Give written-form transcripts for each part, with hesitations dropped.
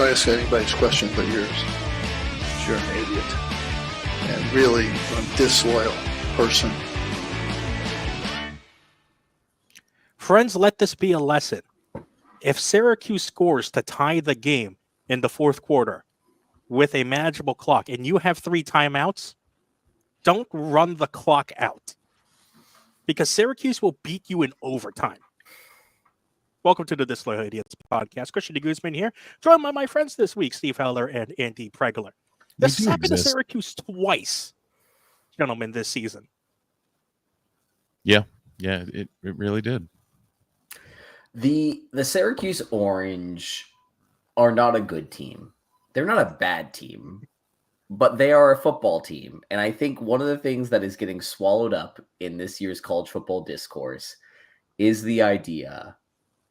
ask anybody's question but yours. You're an idiot. And really a disloyal person. Friends, let this be a lesson. If Syracuse scores to tie the game in the fourth quarter with a manageable clock and you have 3 timeouts, don't run the clock out. Because Syracuse will beat you in overtime. Welcome to the Disloyal Idiots podcast. Christian de Guzman here, joined by my friends this week, Steve Heller and Andy Pregler. This has happened to Syracuse twice, gentlemen, this season. Yeah, it really did. The Syracuse Orange are not a good team. They're not a bad team, but they are a football team. And I think one of the things that is getting swallowed up in this year's college football discourse is the idea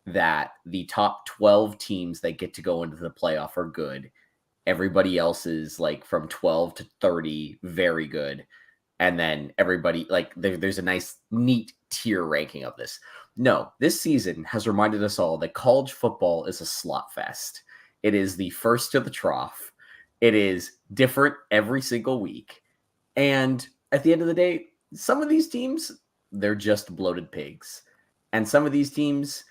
that the top 12 teams that get to go into the playoff are good. Everybody else is like from 12 to 30, very good. And then everybody, like, there's a nice, neat tier ranking of this. No, this season has reminded us all that college football is a slot fest. It is the first to the trough. It is different every single week. And at the end of the day, some of these teams, they're just bloated pigs. And some of these teams,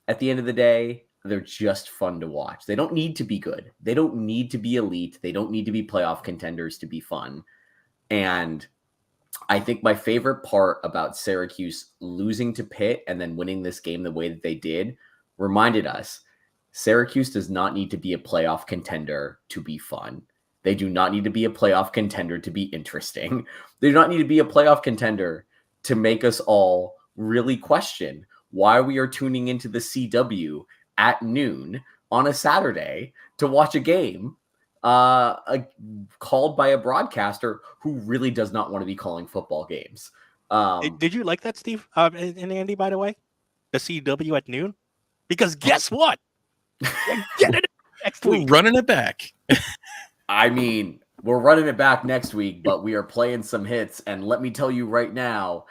at the end of the day, they're just fun to watch. They don't need to be good. They don't need to be elite. They don't need to be playoff contenders to be fun. And I think my favorite part about Syracuse losing to Pitt and then winning this game the way that they did reminded us Syracuse does not need to be a playoff contender to be fun. They do not need to be a playoff contender to be interesting. They do not need to be a playoff contender to make us all really question why we are tuning into the CW at noon on a Saturday to watch a game called by a broadcaster who really does not want to be calling football games. Did you like that, Steve and Andy, by the way? The CW at noon? Because guess what? Get it next week. We're running it back. I mean, we're running it back next week, but we are playing some hits. And let me tell you right now,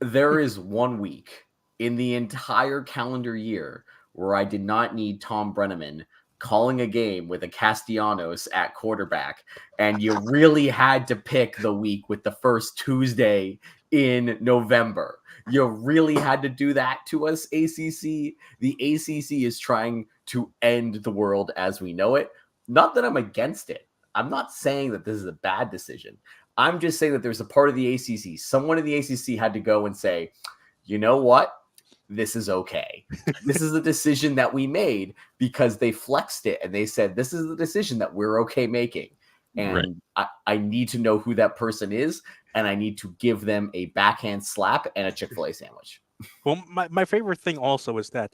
there is 1 week in the entire calendar year where I did not need Tom Brenneman calling a game with a Castellanos at quarterback, and you really had to pick the week with the first Tuesday in November. You really had to do that to us, ACC. The ACC is trying to end the world as we know it. Not that I'm against it. I'm not saying that this is a bad decision. I'm just saying that there's a part of the ACC. Someone in the ACC had to go and say, you know what? This is okay. This is a decision that we made because they flexed it and they said, this is the decision that we're okay making. And right. I need to know who that person is, and I need to give them a backhand slap and a Chick-fil-A sandwich. Well, my favorite thing also is that,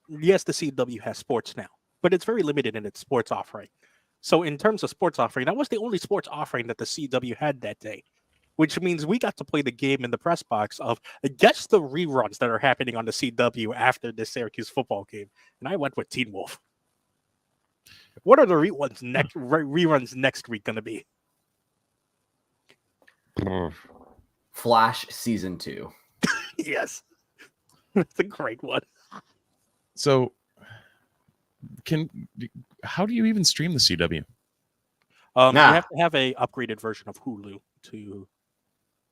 yes, the CW has sports now, but it's very limited in its sports offering. So in terms of sports offering, that was the only sports offering that the CW had that day, which means we got to play the game in the press box of guess the reruns that are happening on the CW after this Syracuse football game. And I went with Teen Wolf. What are the reruns next week going to be? Flash Season 2. Yes. That's a great one. So, how do you even stream the CW? You have to have a upgraded version of Hulu to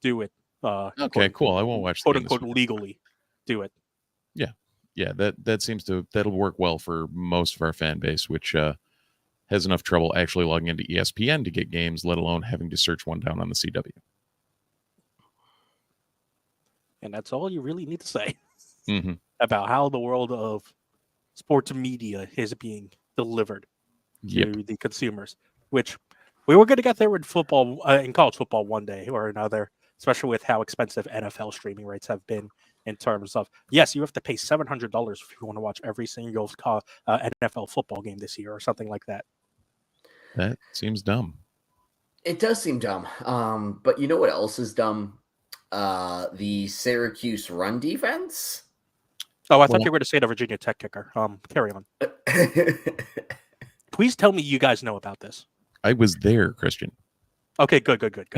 do it. Okay, cool. I won't watch quote unquote legally do it. Yeah. That'll work well for most of our fan base, which has enough trouble actually logging into ESPN to get games, let alone having to search one down on the CW. And that's all you really need to say about how the world of sports media is being delivered to the consumers, which we were going to get there in football, in college football one day or another, especially with how expensive NFL streaming rates have been in terms of, yes, you have to pay $700 if you want to watch every single NFL football game this year or something like that. That seems dumb. It does seem dumb. But you know what else is dumb? The Syracuse run defense. Oh, I thought you were going to say the Virginia Tech kicker. Carry on. Please tell me you guys know about this. I was there, Christian. Okay, good.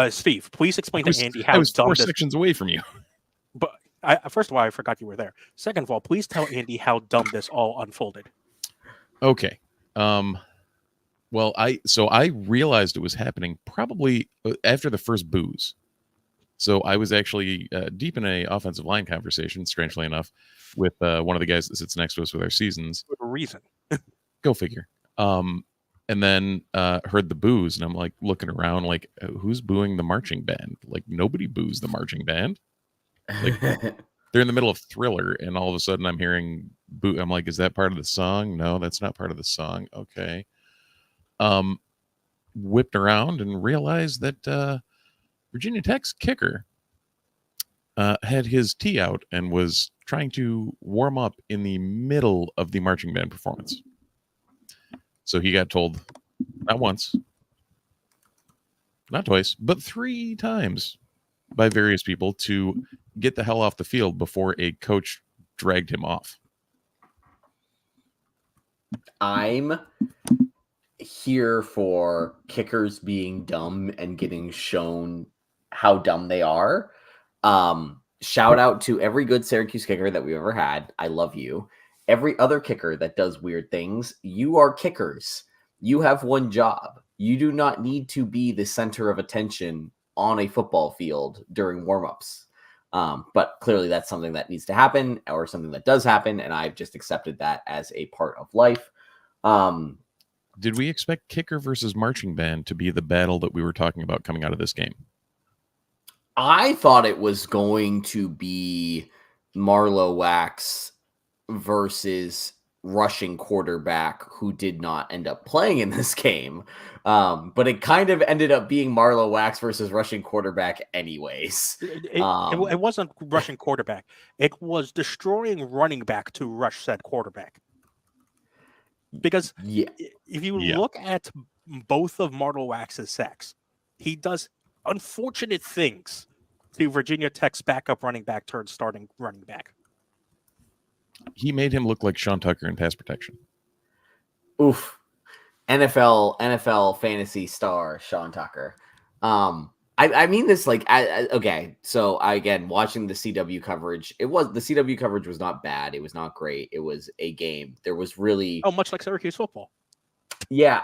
Steve, please explain to Andy how I was dumb 4 this... sections away from you. But first of all, I forgot you were there. Second of all, please tell Andy how dumb this all unfolded. Okay. Well, I realized it was happening probably after the first booze. So I was actually deep in a offensive line conversation, strangely enough, with one of the guys that sits next to us with our seasons. For a reason. Go figure. And then heard the boos, and I'm like looking around, like, who's booing the marching band? Like, nobody boos the marching band. Like, they're in the middle of Thriller, and all of a sudden I'm hearing boo. I'm like, is that part of the song? No, that's not part of the song. Okay. Whipped around and realized that Virginia Tech's kicker had his tee out and was trying to warm up in the middle of the marching band performance. So he got told not once, not twice, but 3 times by various people to get the hell off the field before a coach dragged him off. I'm here for kickers being dumb and getting shown how dumb they are. Shout out to every good Syracuse kicker that we've ever had. I love you. Every other kicker that does weird things, you are kickers. You have one job. You do not need to be the center of attention on a football field during warmups. But clearly that's something that needs to happen or something that does happen. And I've just accepted that as a part of life. Did we expect kicker versus marching band to be the battle that we were talking about coming out of this game? I thought it was going to be Marlowe Wax versus rushing quarterback who did not end up playing in this game. But it kind of ended up being Marlowe Wax versus rushing quarterback anyways. It wasn't rushing quarterback. It was destroying running back to rush said quarterback. Because if you look at both of Marlowe Wax's sacks, he does unfortunate things to Virginia Tech's backup running back turned starting running back. He made him look like Sean Tucker in pass protection. Oof. NFL fantasy star Sean Tucker. I mean this like okay. So again watching the CW coverage, the CW coverage was not bad. It was not great. It was a game. There was really much like Syracuse football. Yeah,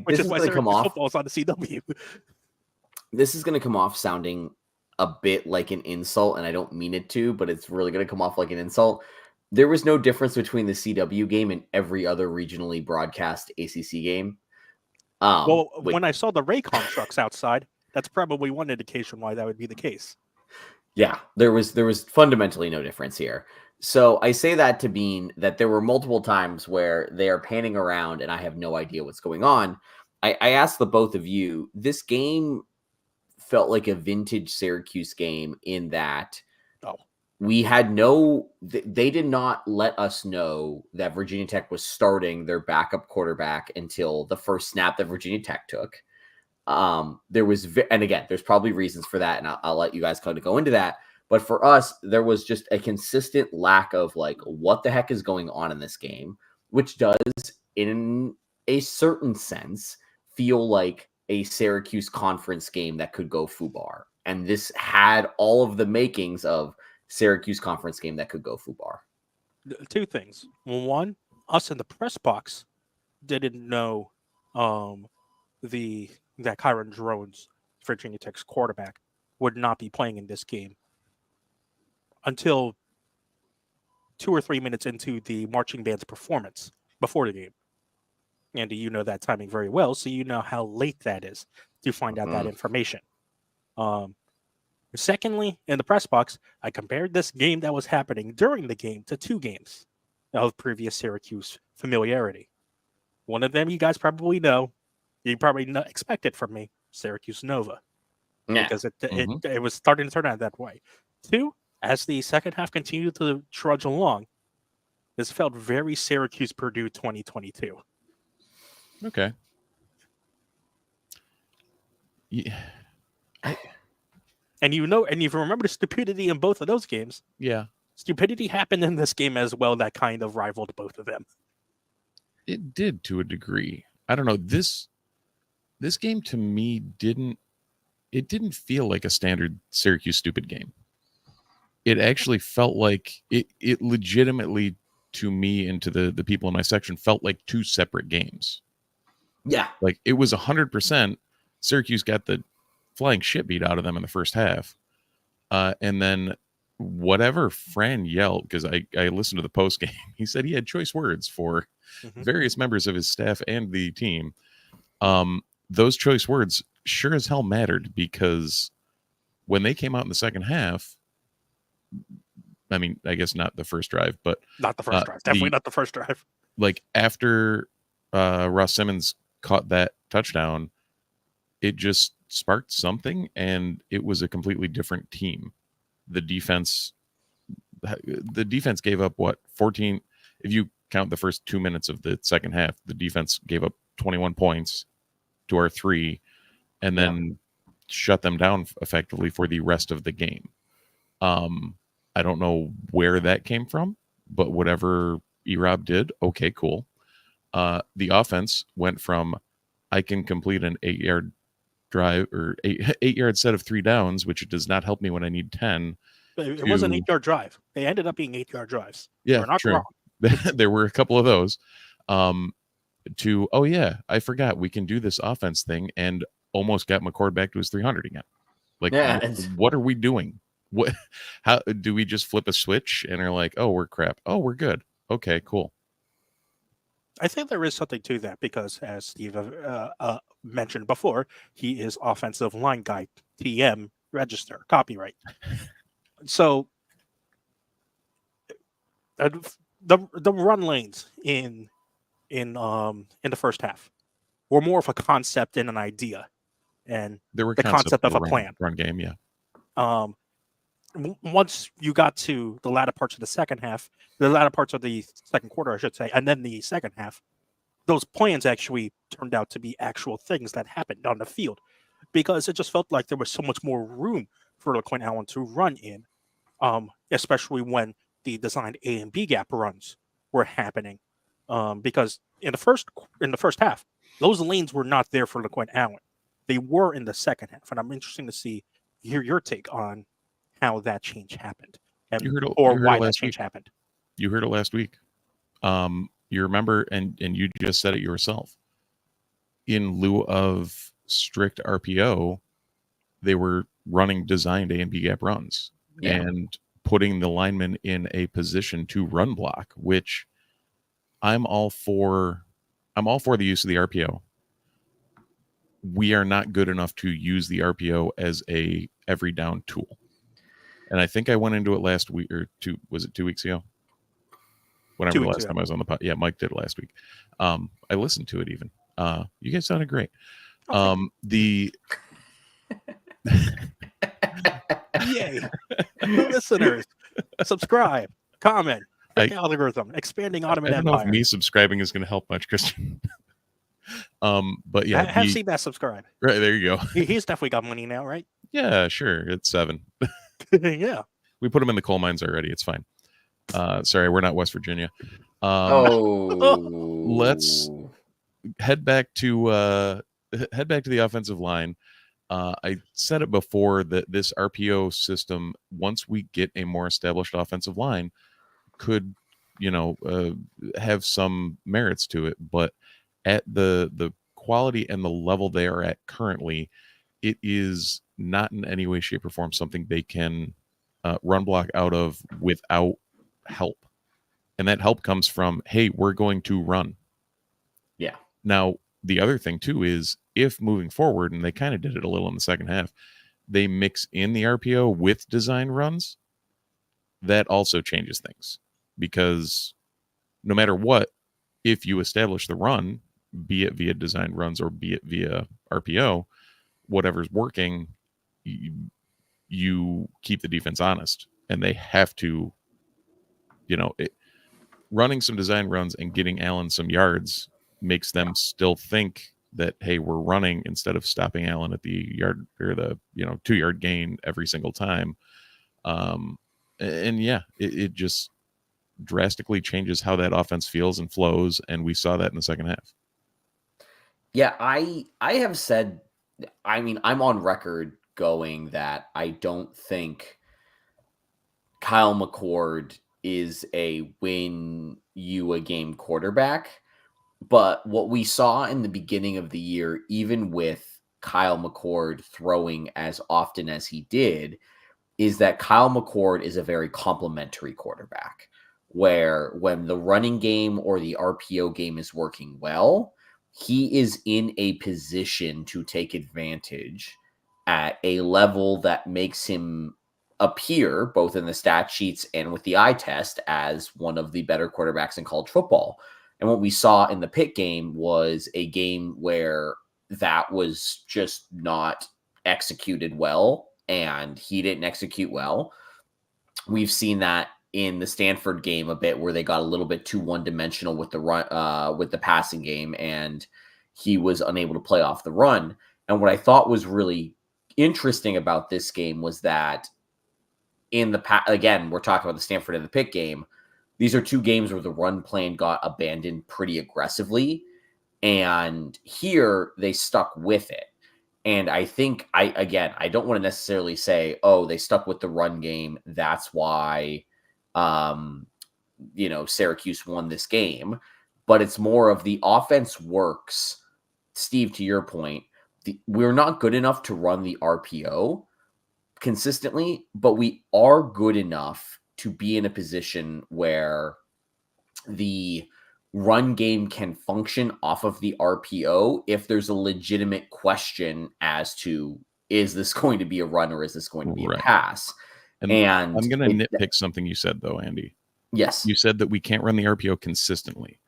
Which this is why going to come off. Football is on the CW. This is going to come off sounding a bit like an insult, and I don't mean it to, but it's really going to come off like an insult. There was no difference between the CW game and every other regionally broadcast ACC game. When I saw the Raycon trucks outside, that's probably one indication why that would be the case. Yeah, there was fundamentally no difference here. So I say that to mean that there were multiple times where they are panning around and I have no idea what's going on. I asked the both of you, this game felt like a vintage Syracuse game in that we had they did not let us know that Virginia Tech was starting their backup quarterback until the first snap that Virginia Tech took. There was, and again, there's probably reasons for that, and I'll let you guys kind of go into that. But for us, there was just a consistent lack of like, what the heck is going on in this game, which does, in a certain sense, feel like a Syracuse conference game that could go FUBAR. And this had all of the makings of Syracuse conference game that could go FUBAR. 2 things. One, us in the press box didn't know that Kyron Drones, Virginia Tech's quarterback, would not be playing in this game until 2 or 3 minutes into the marching band's performance before the game. Andy, you know that timing very well, so you know how late that is to find out that information. Secondly, in the press box, I compared this game that was happening during the game to 2 games of previous Syracuse familiarity. One of them you guys probably know. You probably not expect it from me, Syracuse Nova. Yeah. Because it was starting to turn out that way. 2, as the second half continued to trudge along, this felt very Syracuse Purdue 2022. Okay. Yeah. And you remember the stupidity in both of those games. Yeah. Stupidity happened in this game as well that kind of rivaled both of them. It did to a degree. I don't know. This game to me didn't feel like a standard Syracuse stupid game. It actually felt like it legitimately to me and to the people in my section felt like two separate games. Yeah. Like it was 100%. Syracuse got the flying shit beat out of them in the first half. And then whatever Fran yelled, because I listened to the post game, he said he had choice words for various members of his staff and the team. Those choice words sure as hell mattered, because when they came out in the second half, I mean, I guess not the first drive, but Not the first drive. Definitely not the first drive. Like after Ross Simmons caught that touchdown, it just sparked something, and it was a completely different team. The defense gave up 14? If you count the first 2 minutes of the second half, the defense gave up 21 points to our 3, and then shut them down effectively for the rest of the game. I don't know where that came from, but whatever Erob did, okay, cool. The offense went from, I can complete an 8-yard drive or 8-yard set of 3 downs, which does not help me when I need 10. It was an 8-yard drive. They ended up being 8-yard drives. Yeah, We're not true. wrong. There were a couple of those. To, oh yeah, I forgot we can do this offense thing, and almost got McCord back to his 300 again. Like, what are we doing? What? How do we just flip a switch and are like, oh, we're crap. Oh, we're good. Okay, cool. I think there is something to that, because as Steve mentioned before, he is offensive line guy, TM, register, copyright. So the run lanes in the first half were more of a concept and an idea, and There were the concept of a plan. Run game, yeah. Once you got to the latter parts of the second half, the latter parts of the second quarter, I should say, and then the second half, those plans actually turned out to be actual things that happened on the field, because it just felt like there was so much more room for LaQuinn Allen to run in, especially when the designed A and B gap runs were happening. Because in the first half, those lanes were not there for LaQuinn Allen. They were in the second half, and I'm interested to hear your take on how that change happened, why that change happened. You heard it last week. You remember, and you just said it yourself. In lieu of strict RPO, they were running designed A and B gap runs and putting the lineman in a position to run block, which I'm all for the use of the RPO. We are not good enough to use the RPO as a every down tool. And I think I went into it last week, or 2 weeks ago? Whenever the last time I was on the pod. Yeah, Mike did it last week. I listened to it even. You guys sounded great. The Yay. Listeners, subscribe, comment, algorithm, expanding Ottoman Empire. I don't know if me me subscribing is going to help much, Christian. But yeah, have Seabass subscribe. Right, there you go. He's definitely got money now, right? Yeah, sure. It's 7. Yeah. We put him in the coal mines already. It's fine. Sorry, we're not West Virginia. Let's head back to the offensive line. I said it before that this RPO system, once we get a more established offensive line, could have some merits to it. But at the quality and the level they are at currently, it is not in any way, shape, or form something they can run block out of without help. And that help comes from, hey, we're going to run. Yeah. Now, the other thing, too, is if moving forward, and they kind of did it a little in the second half, they mix in the RPO with design runs, that also changes things. Because no matter what, if you establish the run, be it via design runs or be it via RPO, whatever's working, you keep the defense honest. And they have to, running some design runs and getting Allen some yards makes them still think that, hey, we're running, instead of stopping Allen at the yard or the 2-yard gain every single time. It just drastically changes how that offense feels and flows, and we saw that in the second half. Yeah, I have said, I'm on record going that I don't think Kyle McCord is a win you a game quarterback. But what we saw in the beginning of the year, even with Kyle McCord throwing as often as he did, is that Kyle McCord is a very complimentary quarterback, where when the running game or the RPO game is working well, he is in a position to take advantage at a level that makes him appear, both in the stat sheets and with the eye test, as one of the better quarterbacks in college football. And what we saw in the Pitt game was a game where that was just not executed well, and he didn't execute well. We've seen that in the Stanford game a bit, where they got a little bit too one-dimensional with the run, with the passing game, and he was unable to play off the run. And what I thought was really interesting about this game was that again, we're talking about the Stanford and the Pitt game. These are two games where the run plan got abandoned pretty aggressively, and here they stuck with it. And I think I don't want to necessarily say, oh, they stuck with the run game, that's why Syracuse won this game. But it's more of the offense works. Steve, to your point, we're not good enough to run the RPO consistently, but we are good enough to be in a position where the run game can function off of the RPO if there's a legitimate question as to, is this going to be a run or is this going to be a pass? And I'm going to nitpick something you said, though, Andy. Yes. You said that we can't run the RPO consistently.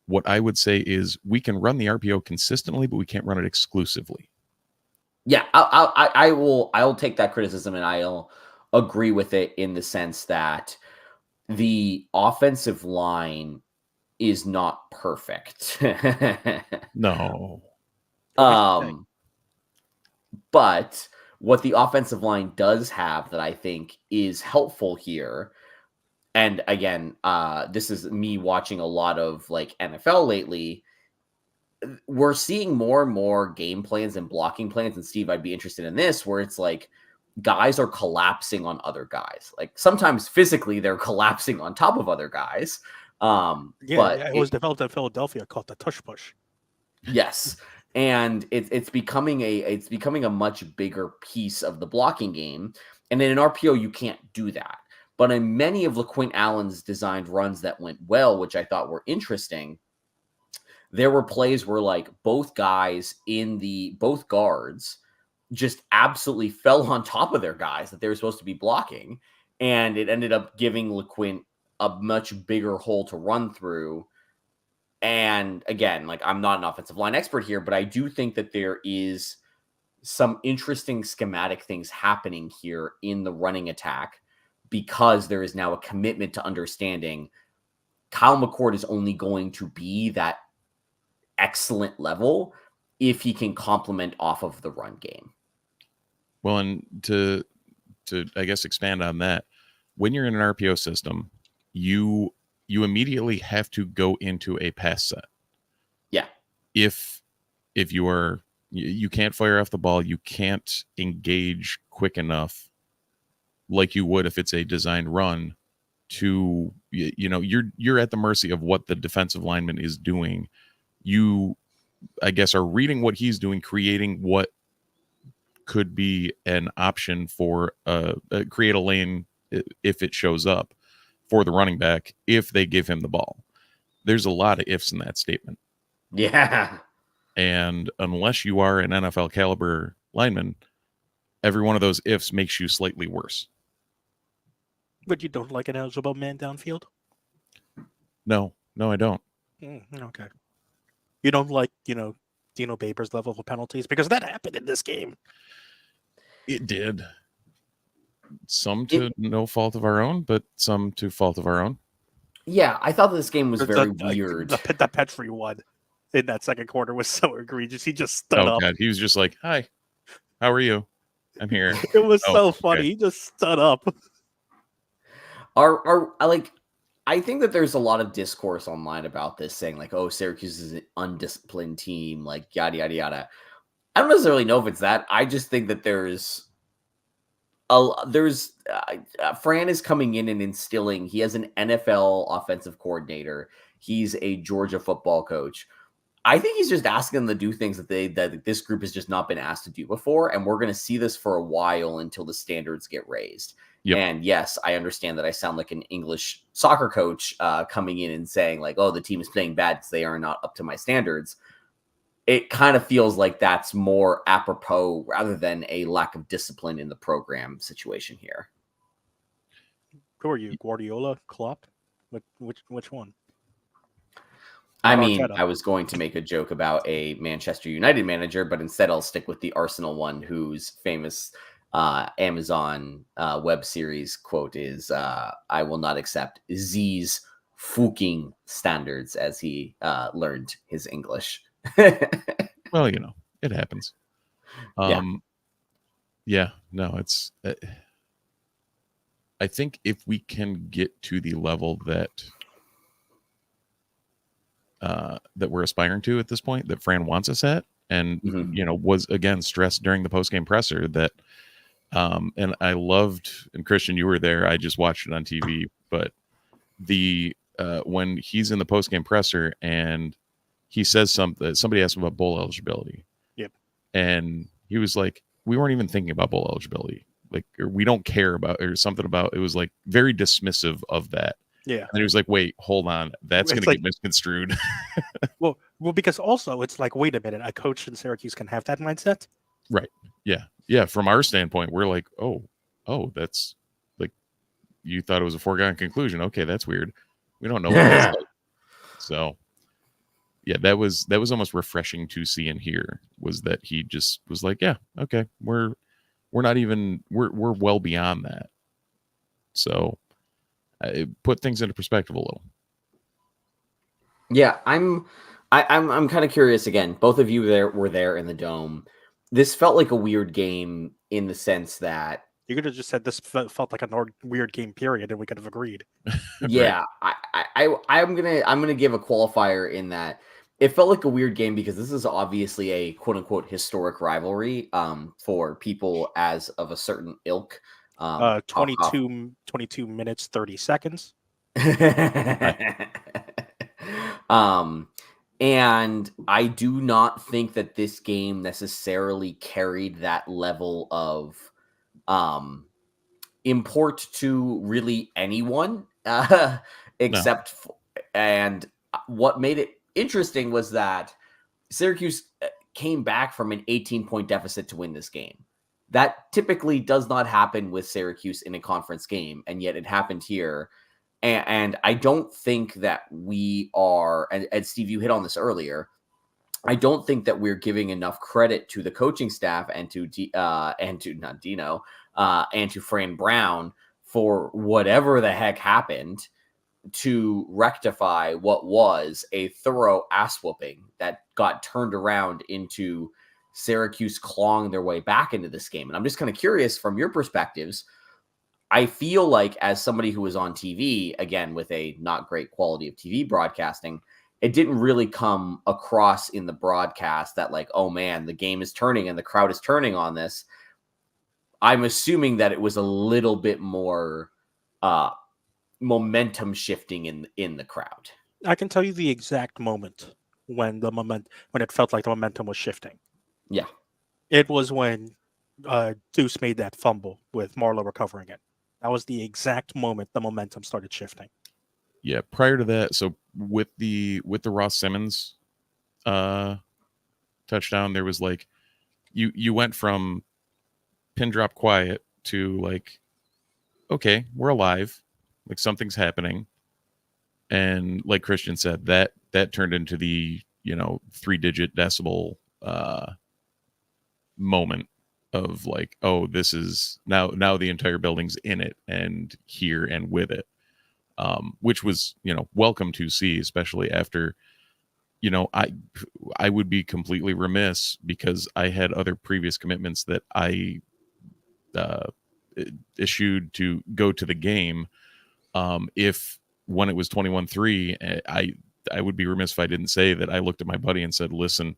What I would say is we can run the RPO consistently, but we can't run it exclusively. Yeah, I'll take that criticism, and I'll agree with it in the sense that the offensive line is not perfect. No. But what the offensive line does have that I think is helpful here, and again, this is me watching a lot of like NFL lately, we're seeing more and more game plans and blocking plans. And Steve, I'd be interested in this, where it's like guys are collapsing on other guys. Like sometimes physically they're collapsing on top of other guys. It was developed in Philadelphia called the tush push. Yes. And it's becoming a much bigger piece of the blocking game. And in an RPO, you can't do that. But in many of LaQuint Allen's designed runs that went well, which I thought were interesting, there were plays where like both guards just absolutely fell on top of their guys that they were supposed to be blocking. And it ended up giving LaQuint a much bigger hole to run through. And again, like I'm not an offensive line expert here, but I do think that there is some interesting schematic things happening here in the running attack, because there is now a commitment to understanding Kyle McCord is only going to be that excellent level if he can complement off of the run game. Well, and to I guess expand on that, when you're in an RPO system, you immediately have to go into a pass set. Yeah. If you can't fire off the ball, you can't engage quick enough like you would if it's a designed run to, you're at the mercy of what the defensive lineman is doing. You, I guess, are reading what he's doing, creating what could be an option for create a lane if it shows up for the running back if they give him the ball. There's a lot of ifs in that statement. Yeah. And unless you are an NFL caliber lineman, every one of those ifs makes you slightly worse. But you don't like an eligible man downfield? No, I don't. Okay. You don't like, Dino Babers level of penalties? Because that happened in this game. It did. Some to no fault of our own, but some to fault of our own. Yeah, I thought this game was very weird. The Petrie one in that second quarter was so egregious. He just stood up. God. He was just like, "Hi, how are you? I'm here." It was so funny. Okay. He just stood up. I think that there's a lot of discourse online about this, saying like, "Oh, Syracuse is an undisciplined team," like yada yada yada. I don't necessarily know if it's that. I just think that there's there's Fran is coming in and instilling. He has an NFL offensive coordinator. He's a Georgia football coach. I think he's just asking them to do things that this group has just not been asked to do before, and we're going to see this for a while until the standards get raised. Yep. And yes, I understand that I sound like an English soccer coach coming in and saying like, "Oh, the team is playing bad because they are not up to my standards." It kind of feels like that's more apropos rather than a lack of discipline in the program situation here. Who are you, Guardiola, Klopp? Which one? I Not mean, Arteta. I was going to make a joke about a Manchester United manager, but instead I'll stick with the Arsenal one, whose famous Amazon web series quote is, "I will not accept Z's fucking standards," as he learned his English. Well, it happens. Yeah, no, it's. I think if we can get to the level that we're aspiring to at this point, that Fran wants us at, and was again stressed during the post-game presser that, and I loved, and Christian, you were there. I just watched it on TV, but when he's in the post-game presser and he says something, somebody asked him about bowl eligibility. Yep. And he was like, "We weren't even thinking about bowl eligibility. Like, or we don't care about," or something about. It was like very dismissive of that. Yeah. And he was like, "Wait, hold on, that's going to get misconstrued." well, because also it's like, wait a minute, a coach in Syracuse can have that mindset, right? Yeah. From our standpoint, we're like, oh, that's like, you thought it was a foregone conclusion. Okay, that's weird. We don't know what that's like. So. Yeah, that was almost refreshing to see and hear, was that he just was like, yeah, okay, we're not even, we're well beyond that. So it put things into perspective a little. Yeah, I'm kind of curious again. Both of you were there in the Dome. This felt like a weird game in the sense that you could have just said this felt like a weird game period, and we could have agreed. Yeah, right. I'm gonna give a qualifier in that it felt like a weird game because this is obviously a quote unquote historic rivalry for people as of a certain ilk. 22 minutes 30 seconds. And I do not think that this game necessarily carried that level of import to really anyone except and what made it interesting was that Syracuse came back from an 18-point deficit to win this game. That typically does not happen with Syracuse in a conference game, and yet it happened here. And I don't think that we are, and Steve, you hit on this earlier, I don't think that we're giving enough credit to the coaching staff and to not Dino and to Fran Brown for whatever the heck happened to rectify what was a thorough ass whooping that got turned around into Syracuse clawing their way back into this game. And I'm just kind of curious from your perspectives. I feel like as somebody who was on TV, again, with a not great quality of TV broadcasting, it didn't really come across in the broadcast that like, oh man, the game is turning and the crowd is turning on this. I'm assuming that it was a little bit more momentum shifting in the crowd. I can tell you the exact moment when it felt like the momentum was shifting. Yeah. It was when Deuce made that fumble with Marlowe recovering it. That was the exact moment the momentum started shifting. Yeah, prior to that, so with the Ross Simmons touchdown, there was like you went from pin drop quiet to like, okay, we're alive, like something's happening. And like Christian said, that turned into the 3-digit decibel moment of like, oh, this is now the entire building's in it and here and with it, which was welcome to see, especially after I would be completely remiss because I had other previous commitments that I issued to go to the game. If when it was 21-3, I would be remiss if I didn't say that I looked at my buddy and said, listen,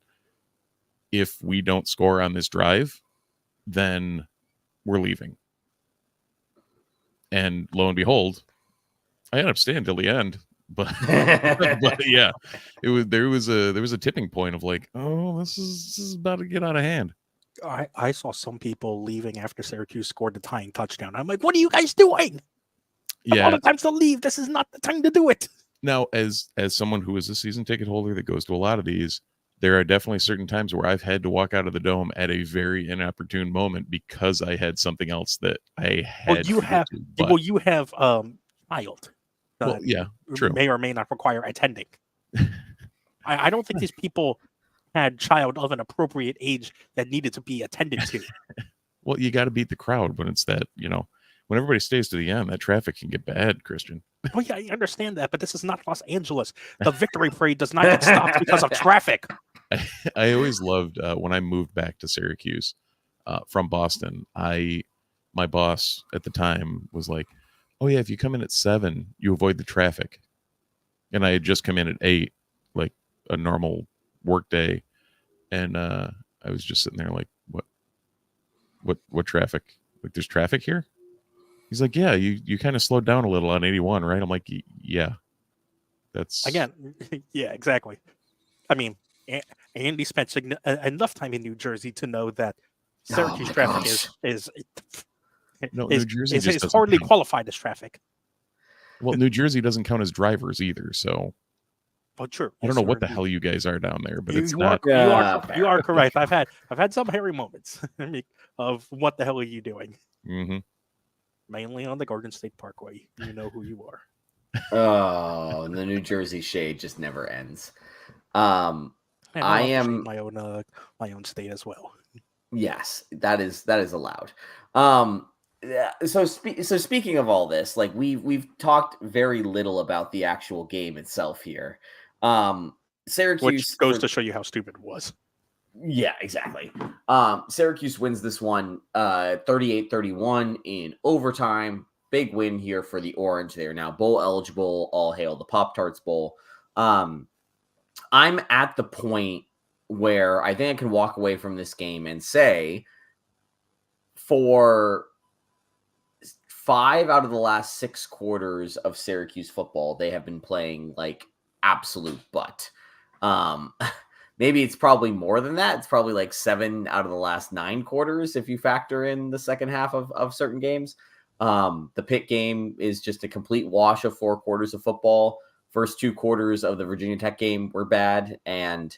if we don't score on this drive, then we're leaving. And lo and behold, I ended up staying till the end. But yeah, there was a tipping point of like, oh, this is about to get out of hand. I saw some people leaving after Syracuse scored the tying touchdown. I'm like, what are you guys doing? Of all Yeah. the times to leave, this is not the time to do it. Now, as someone who is a season ticket holder that goes to a lot of these, there are definitely certain times where I've had to walk out of the dome at a very inopportune moment because I had something else that I had. Well, you to have. get to, but, Well, you have child. well, yeah, true. May or may not require attending. I don't think these people had child of an appropriate age that needed to be attended to. Well, you got to beat the crowd when it's that, when everybody stays to the end, that traffic can get bad, Christian. Oh yeah, I understand that, but this is not Los Angeles. The victory parade does not get stopped because of traffic. I always loved when I moved back to Syracuse from Boston. My boss at the time was like, "Oh yeah, if you come in at 7, you avoid the traffic." And I had just come in at 8, like a normal work day, and I was just sitting there like, "What traffic? Like, there's traffic here?" He's like, "Yeah, you kind of slowed down a little on 81, right?" I'm like, "Yeah, that's again." Yeah, exactly. I mean, Andy spent enough time in New Jersey to know that Syracuse traffic is New Jersey just is doesn't hardly count. qualified as traffic. Well, New Jersey doesn't count as drivers either, so But sure, I don't know what the hell you guys are down there, but it's you not. you are correct. I've had some hairy moments of what the hell are you doing? Mm-hmm. Mainly on the Garden State Parkway. You know who you are. Oh, the New Jersey shade just never ends. And I love to am shade my own state as well. Yes, that is allowed. Yeah, so speaking of all this, like we've talked very little about the actual game itself here. Syracuse, Which goes to show you how stupid it was. Yeah, exactly. Syracuse wins this one 38-31 in overtime. Big win here for the Orange. They are now bowl eligible. All hail the Pop-Tarts Bowl. I'm at the point where I think I can walk away from this game and say for 5 out of the last 6 quarters of Syracuse football, they have been playing like absolute butt. Maybe it's probably more than that. It's probably like 7 out of the last 9 quarters if you factor in the second half of certain games. The Pitt game is just a complete wash of 4 quarters of football. First 2 quarters of the Virginia Tech game were bad, and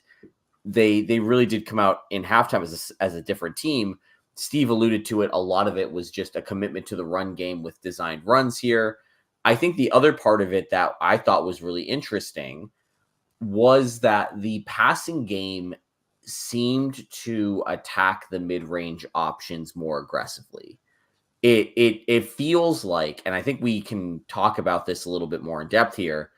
they really did come out in halftime as a different team. Steve alluded to it. A lot of it was just a commitment to the run game with designed runs here. I think the other part of it that I thought was really interesting was that the passing game seemed to attack the mid-range options more aggressively. It feels like, and I think we can talk about this a little bit more in depth here,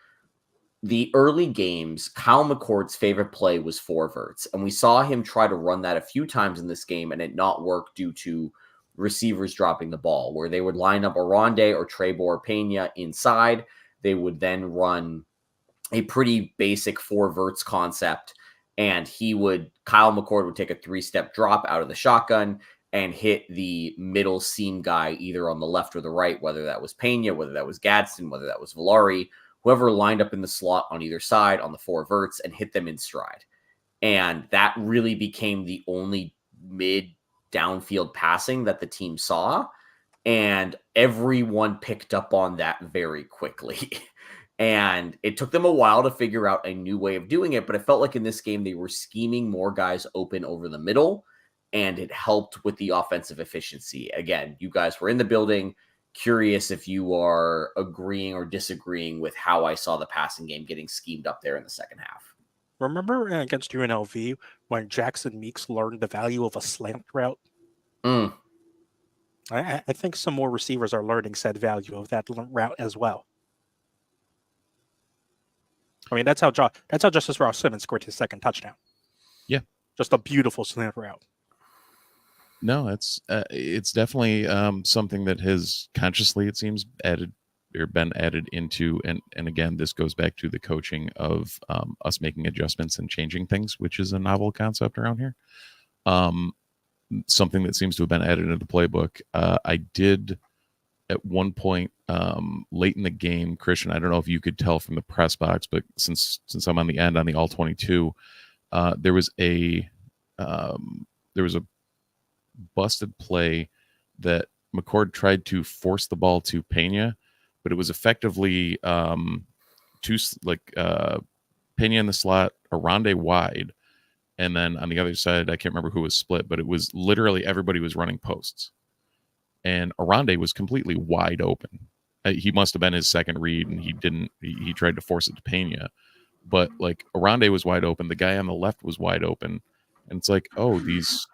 the early games, Kyle McCord's favorite play was 4 verts, and we saw him try to run that a few times in this game, and it not work due to receivers dropping the ball, where they would line up Aronde or Trebor Pena inside. They would then run a pretty basic 4 verts concept, and Kyle McCord would take a 3-step drop out of the shotgun and hit the middle seam guy either on the left or the right, whether that was Pena, whether that was Gadsden, whether that was Villari, whoever lined up in the slot on either side on the 4 verts, and hit them in stride. And that really became the only mid downfield passing that the team saw. And everyone picked up on that very quickly. And it took them a while to figure out a new way of doing it. But it felt like in this game, they were scheming more guys open over the middle, and it helped with the offensive efficiency. Again, you guys were in the building. Curious if you are agreeing or disagreeing with how I saw the passing game getting schemed up there in the second half. Remember against UNLV when Jackson Meeks learned the value of a slant route? I think some more receivers are learning said value of that route as well. I mean, that's how Justice Ross Simmons scored his second touchdown. Yeah. Just a beautiful slant route. No, it's definitely something that has consciously, it seems, been added into, and again, this goes back to the coaching of us making adjustments and changing things, which is a novel concept around here. Something that seems to have been added into the playbook. I did at one point late in the game, Christian, I don't know if you could tell from the press box, but since I'm on the end on the all 22, there was a busted play that McCord tried to force the ball to Pena, but it was effectively Pena in the slot, Aronde wide, and then on the other side, I can't remember who was split, but it was literally everybody was running posts. And Aronde was completely wide open. He must have been his second read, and he tried to force it to Pena. But like Aronde was wide open, the guy on the left was wide open. And it's like, oh, these,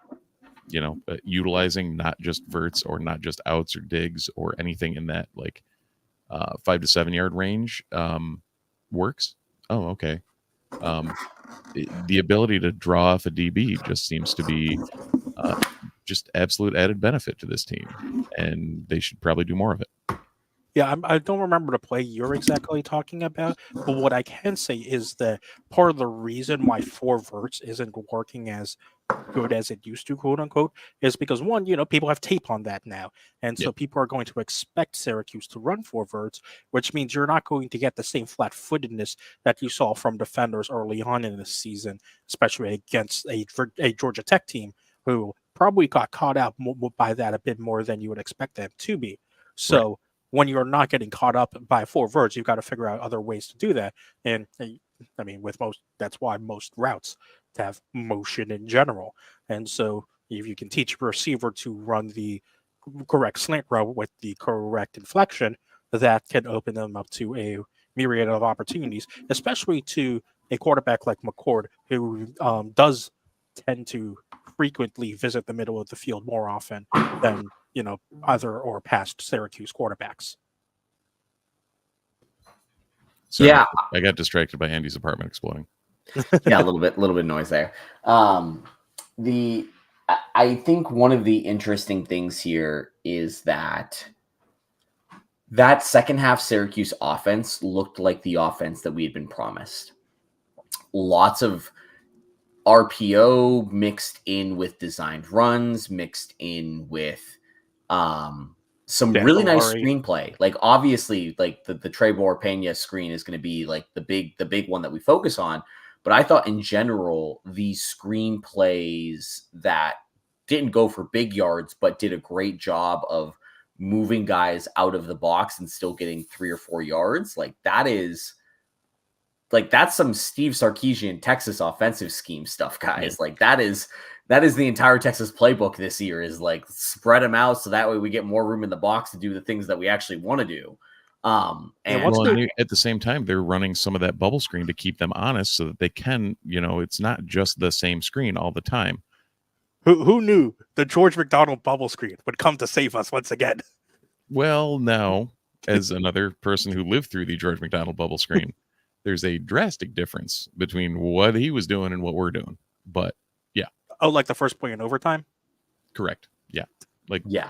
utilizing not just verts or not just outs or digs or anything in that like 5 to 7 yard range works. Oh, okay. The ability to draw off a DB just seems to be just absolute added benefit to this team, and they should probably do more of it. Yeah, I don't remember the play you're exactly talking about, but what I can say is that part of the reason why 4 verts isn't working as good as it used to, quote unquote, is because one, people have tape on that now. And so people are going to expect Syracuse to run 4 verts, which means you're not going to get the same flat footedness that you saw from defenders early on in the season, especially against a Georgia Tech team who probably got caught out by that a bit more than you would expect them to be. So, right. When you're not getting caught up by 4 verts, you've got to figure out other ways to do that. And I mean, that's why most routes have motion in general. And so if you can teach a receiver to run the correct slant route with the correct inflection, that can open them up to a myriad of opportunities, especially to a quarterback like McCord, who does tend to frequently visit the middle of the field more often than other or past Syracuse quarterbacks. Sorry, yeah, I got distracted by Andy's apartment exploding. Yeah, a little bit of noise there. I think one of the interesting things here is that second half Syracuse offense looked like the offense that we had been promised. Lots of RPO mixed in with designed runs, mixed in with some really nice screenplay. Like obviously, like the Trebor Pena screen is going to be like the big one that we focus on. But I thought in general, these screenplays that didn't go for big yards, but did a great job of moving guys out of the box and still getting 3 or 4 yards. That's some Steve Sarkisian Texas offensive scheme stuff, guys. Yeah. Like that is the entire Texas playbook this year, is like spread them out so that way we get more room in the box to do the things that we actually want to do. And at the same time, they're running some of that bubble screen to keep them honest so that they can, it's not just the same screen all the time. Who knew the George McDonald bubble screen would come to save us once again? Well, now, as another person who lived through the George McDonald bubble screen, there's a drastic difference between what he was doing and what we're doing. But yeah. Oh, like the first play in overtime? Correct. Yeah. Yeah.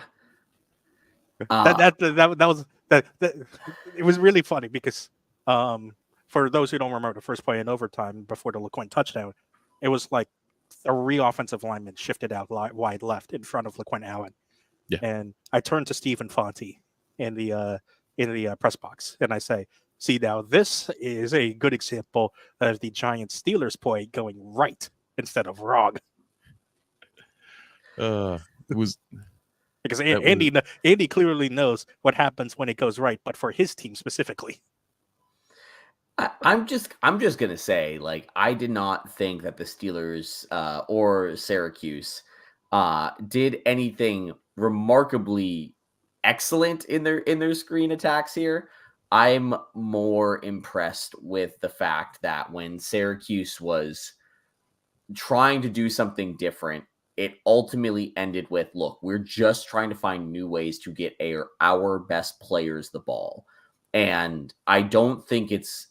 It was really funny because for those who don't remember the first play in overtime before the LeQuint touchdown, it was like 3 offensive linemen shifted out wide left in front of LeQuint Allen. Yeah. And I turned to Stephen Fonte in the press box and I say, see, now this is a good example of the Giants Steelers play going right instead of wrong. It was because Andy clearly knows what happens when it goes right, but for his team specifically. I'm just gonna say, like, I did not think that the Steelers or Syracuse did anything remarkably excellent in their screen attacks here. I'm more impressed with the fact that when Syracuse was trying to do something different, it ultimately ended with, look, we're just trying to find new ways to get our best players the ball. And I don't think it's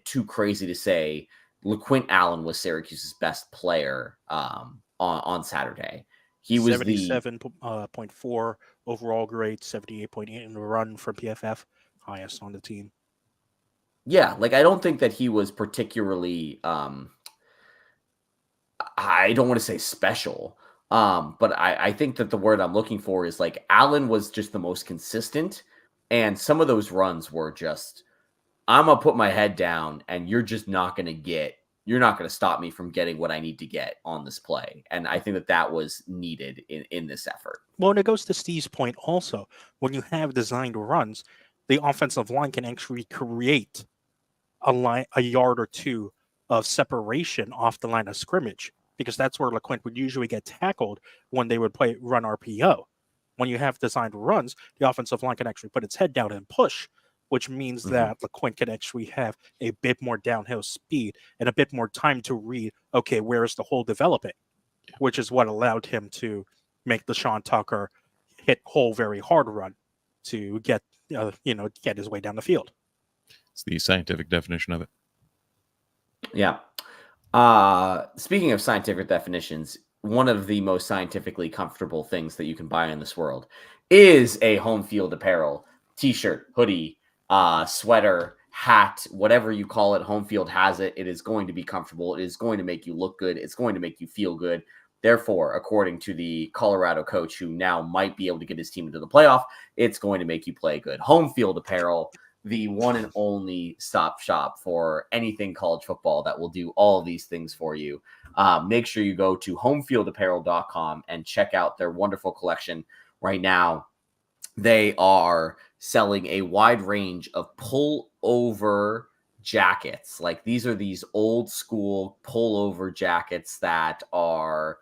too crazy to say LeQuint Allen was Syracuse's best player on Saturday. He was 77.4 overall grade, 78.8 in the run for PFF, highest on the team. Yeah, like I don't think that he was particularly I don't want to say special, But I think that the word I'm looking for is like Allen was just the most consistent, and some of those runs were just, I'm gonna put my head down, and you're just not you're not gonna stop me from getting what I need to get on this play. And I think that that was needed in this effort. Well, and it goes to Steve's point also. When you have designed runs, the offensive line can actually create a yard or two of separation off the line of scrimmage, because that's where LeQuint would usually get tackled when they would run RPO. When you have designed runs, the offensive line can actually put its head down and push, which means that LeQuint can actually have a bit more downhill speed and a bit more time to read, okay, where is the hole developing, which is what allowed him to make the Sean Tucker hit hole very hard run to get get his way down the field. It's the scientific definition of it. Yeah. Speaking of scientific definitions, one of the most scientifically comfortable things that you can buy in this world is a Home Field Apparel t-shirt, hoodie, sweater, hat, whatever you call it. Home Field has it. It is going to be comfortable. It is going to make you look good. It's going to make you feel good. Therefore, according to the Colorado coach who now might be able to get his team into the playoff, it's going to make you play good. Home Field Apparel, the one and only stop shop for anything college football that will do all of these things for you. Make sure you go to homefieldapparel.com and check out their wonderful collection. Right now, they are selling a wide range of pullover jackets. Like, these are these old school pullover jackets that are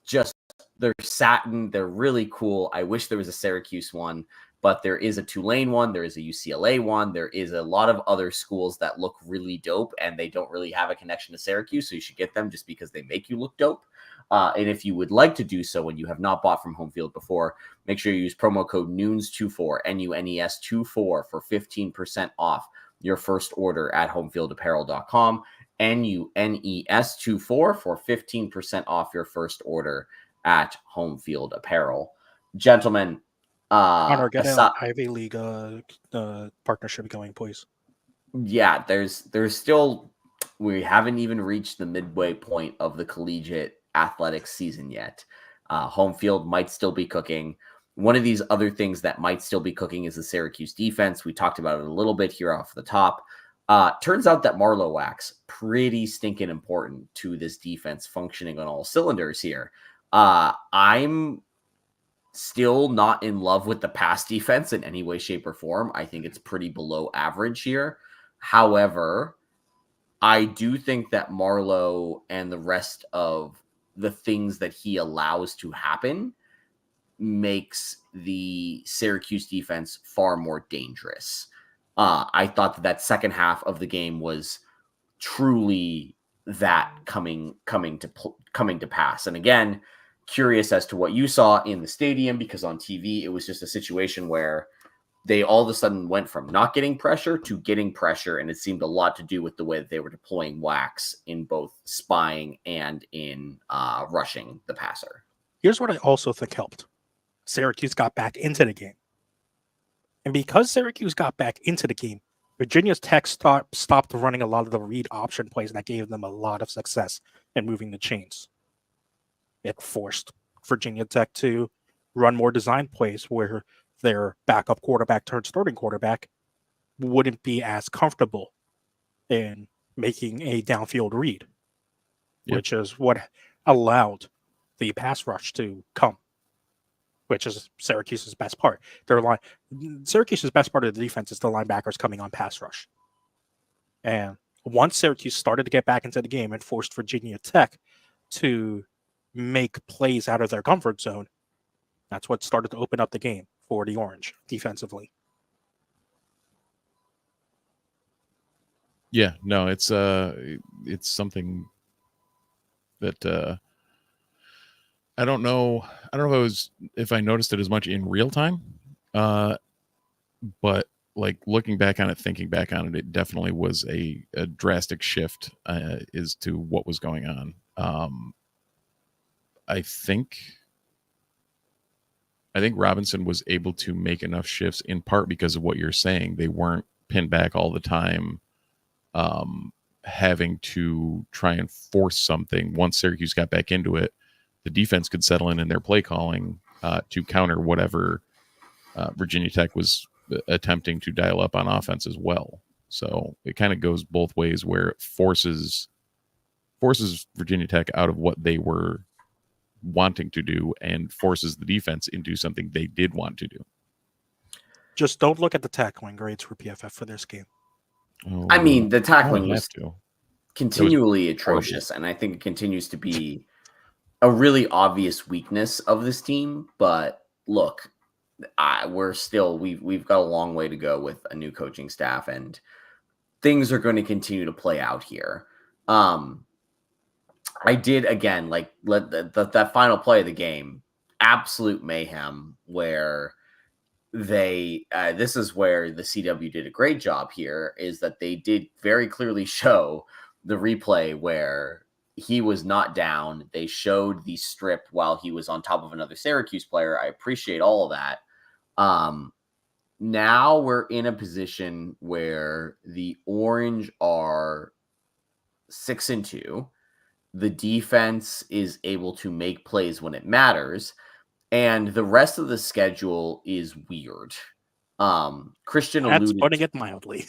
just, they're satin. They're really cool. I wish there was a Syracuse one, but there is a Tulane one. There is a UCLA one. There is a lot of other schools that look really dope, and they don't really have a connection to Syracuse. So you should get them just because they make you look dope. And if you would like to do so and you have not bought from Home Field before, make sure you use promo code NUNES24, NUNES24 for 15% off your first order at homefieldapparel.com. NUNES24 for 15% off your first order at Home Field Apparel. Gentlemen, Connor, get an Ivy League partnership going, please. Yeah, there's still, we haven't even reached the midway point of the collegiate athletics season yet. Home Field might still be cooking. One of these other things that might still be cooking is the Syracuse defense. We talked about it a little bit here off the top. Turns out that Marlowe Wax, pretty stinking important to this defense functioning on all cylinders here. I'm still not in love with the pass defense in any way, shape, or form. I think it's pretty below average here. However, I do think that Marlowe and the rest of the things that he allows to happen makes the Syracuse defense far more dangerous. I thought that second half of the game was truly that coming to pass. And again, curious as to what you saw in the stadium, because on TV it was just a situation where they all of a sudden went from not getting pressure to getting pressure, and it seemed a lot to do with the way that they were deploying Wax in both spying and in rushing the passer. Here's what I also think helped. Syracuse got back into the game. And because Syracuse got back into the game, Virginia Tech stopped running a lot of the read option plays that gave them a lot of success in moving the chains. It forced Virginia Tech to run more design plays where their backup quarterback turned starting quarterback wouldn't be as comfortable in making a downfield read, which is what allowed the pass rush to come, which is Syracuse's best part. Syracuse's best part of the defense is the linebackers coming on pass rush. And once Syracuse started to get back into the game and forced Virginia Tech to make plays out of their comfort zone, that's what started to open up the game for the Orange defensively. Yeah, no, it's something that I don't know if I noticed it as much in real time, but like looking back on it, thinking back on it, it definitely was a drastic shift as to what was going on. I think Robinson was able to make enough shifts, in part because of what you're saying. They weren't pinned back all the time, having to try and force something. Once Syracuse got back into it, the defense could settle in their play calling to counter whatever Virginia Tech was attempting to dial up on offense as well. So it kind of goes both ways, where it forces Virginia Tech out of what they were wanting to do and forces the defense into something they did want to do. Just don't look at the tackling grades for PFF for this game. Oh, I mean, the I tackling would was have to. continually atrocious, and I think it continues to be a really obvious weakness of this team. But look, we've got a long way to go with a new coaching staff, and things are going to continue to play out here. I did again let that final play of the game, absolute mayhem, where they this is where the CW did a great job here, is that they did very clearly show the replay where he was not down. They showed the strip while he was on top of another Syracuse player. I appreciate all of that. Now we're in a position where the Orange are 6-2. The defense is able to make plays when it matters, and the rest of the schedule is weird. Christian That's alluded putting it mildly.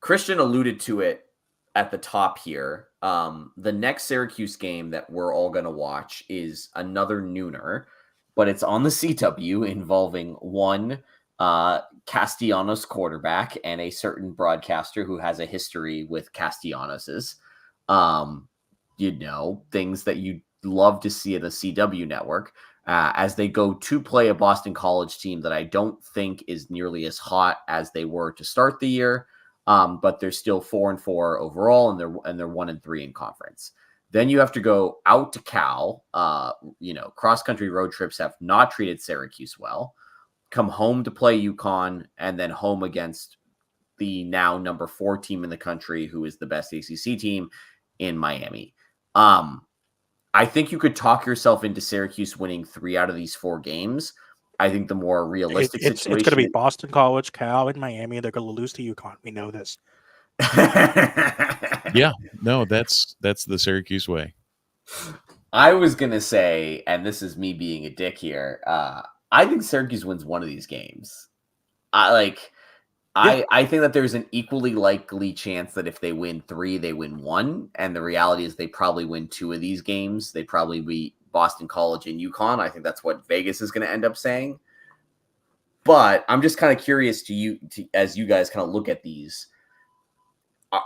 Christian alluded to it at the top here. The next Syracuse game that we're all going to watch is another nooner, but it's on the CW, involving one Castellanos quarterback and a certain broadcaster who has a history with Castellanos's. Things that you'd love to see at a CW network, as they go to play a Boston College team that I don't think is nearly as hot as they were to start the year. But they're still 4-4 overall, and they're 1-3 in conference. Then you have to go out to Cal. Cross-country road trips have not treated Syracuse well. Come home to play UConn, and then home against the now number 4 team in the country, who is the best ACC team, in Miami. I think you could talk yourself into Syracuse winning 3 out of these 4 games. I think the more realistic It's situation... going to be Boston College, Cal, and Miami. They're going to lose to UConn. We know this. Yeah, no, that's the Syracuse way. I was going to say, and this is me being a dick here, I think Syracuse wins one of these games. I think that there's an equally likely chance that if they win 3, they win 1. And the reality is they probably win 2 of these games. They probably beat Boston College and UConn. I think that's what Vegas is going to end up saying. But I'm just kind of curious as you guys kind of look at these.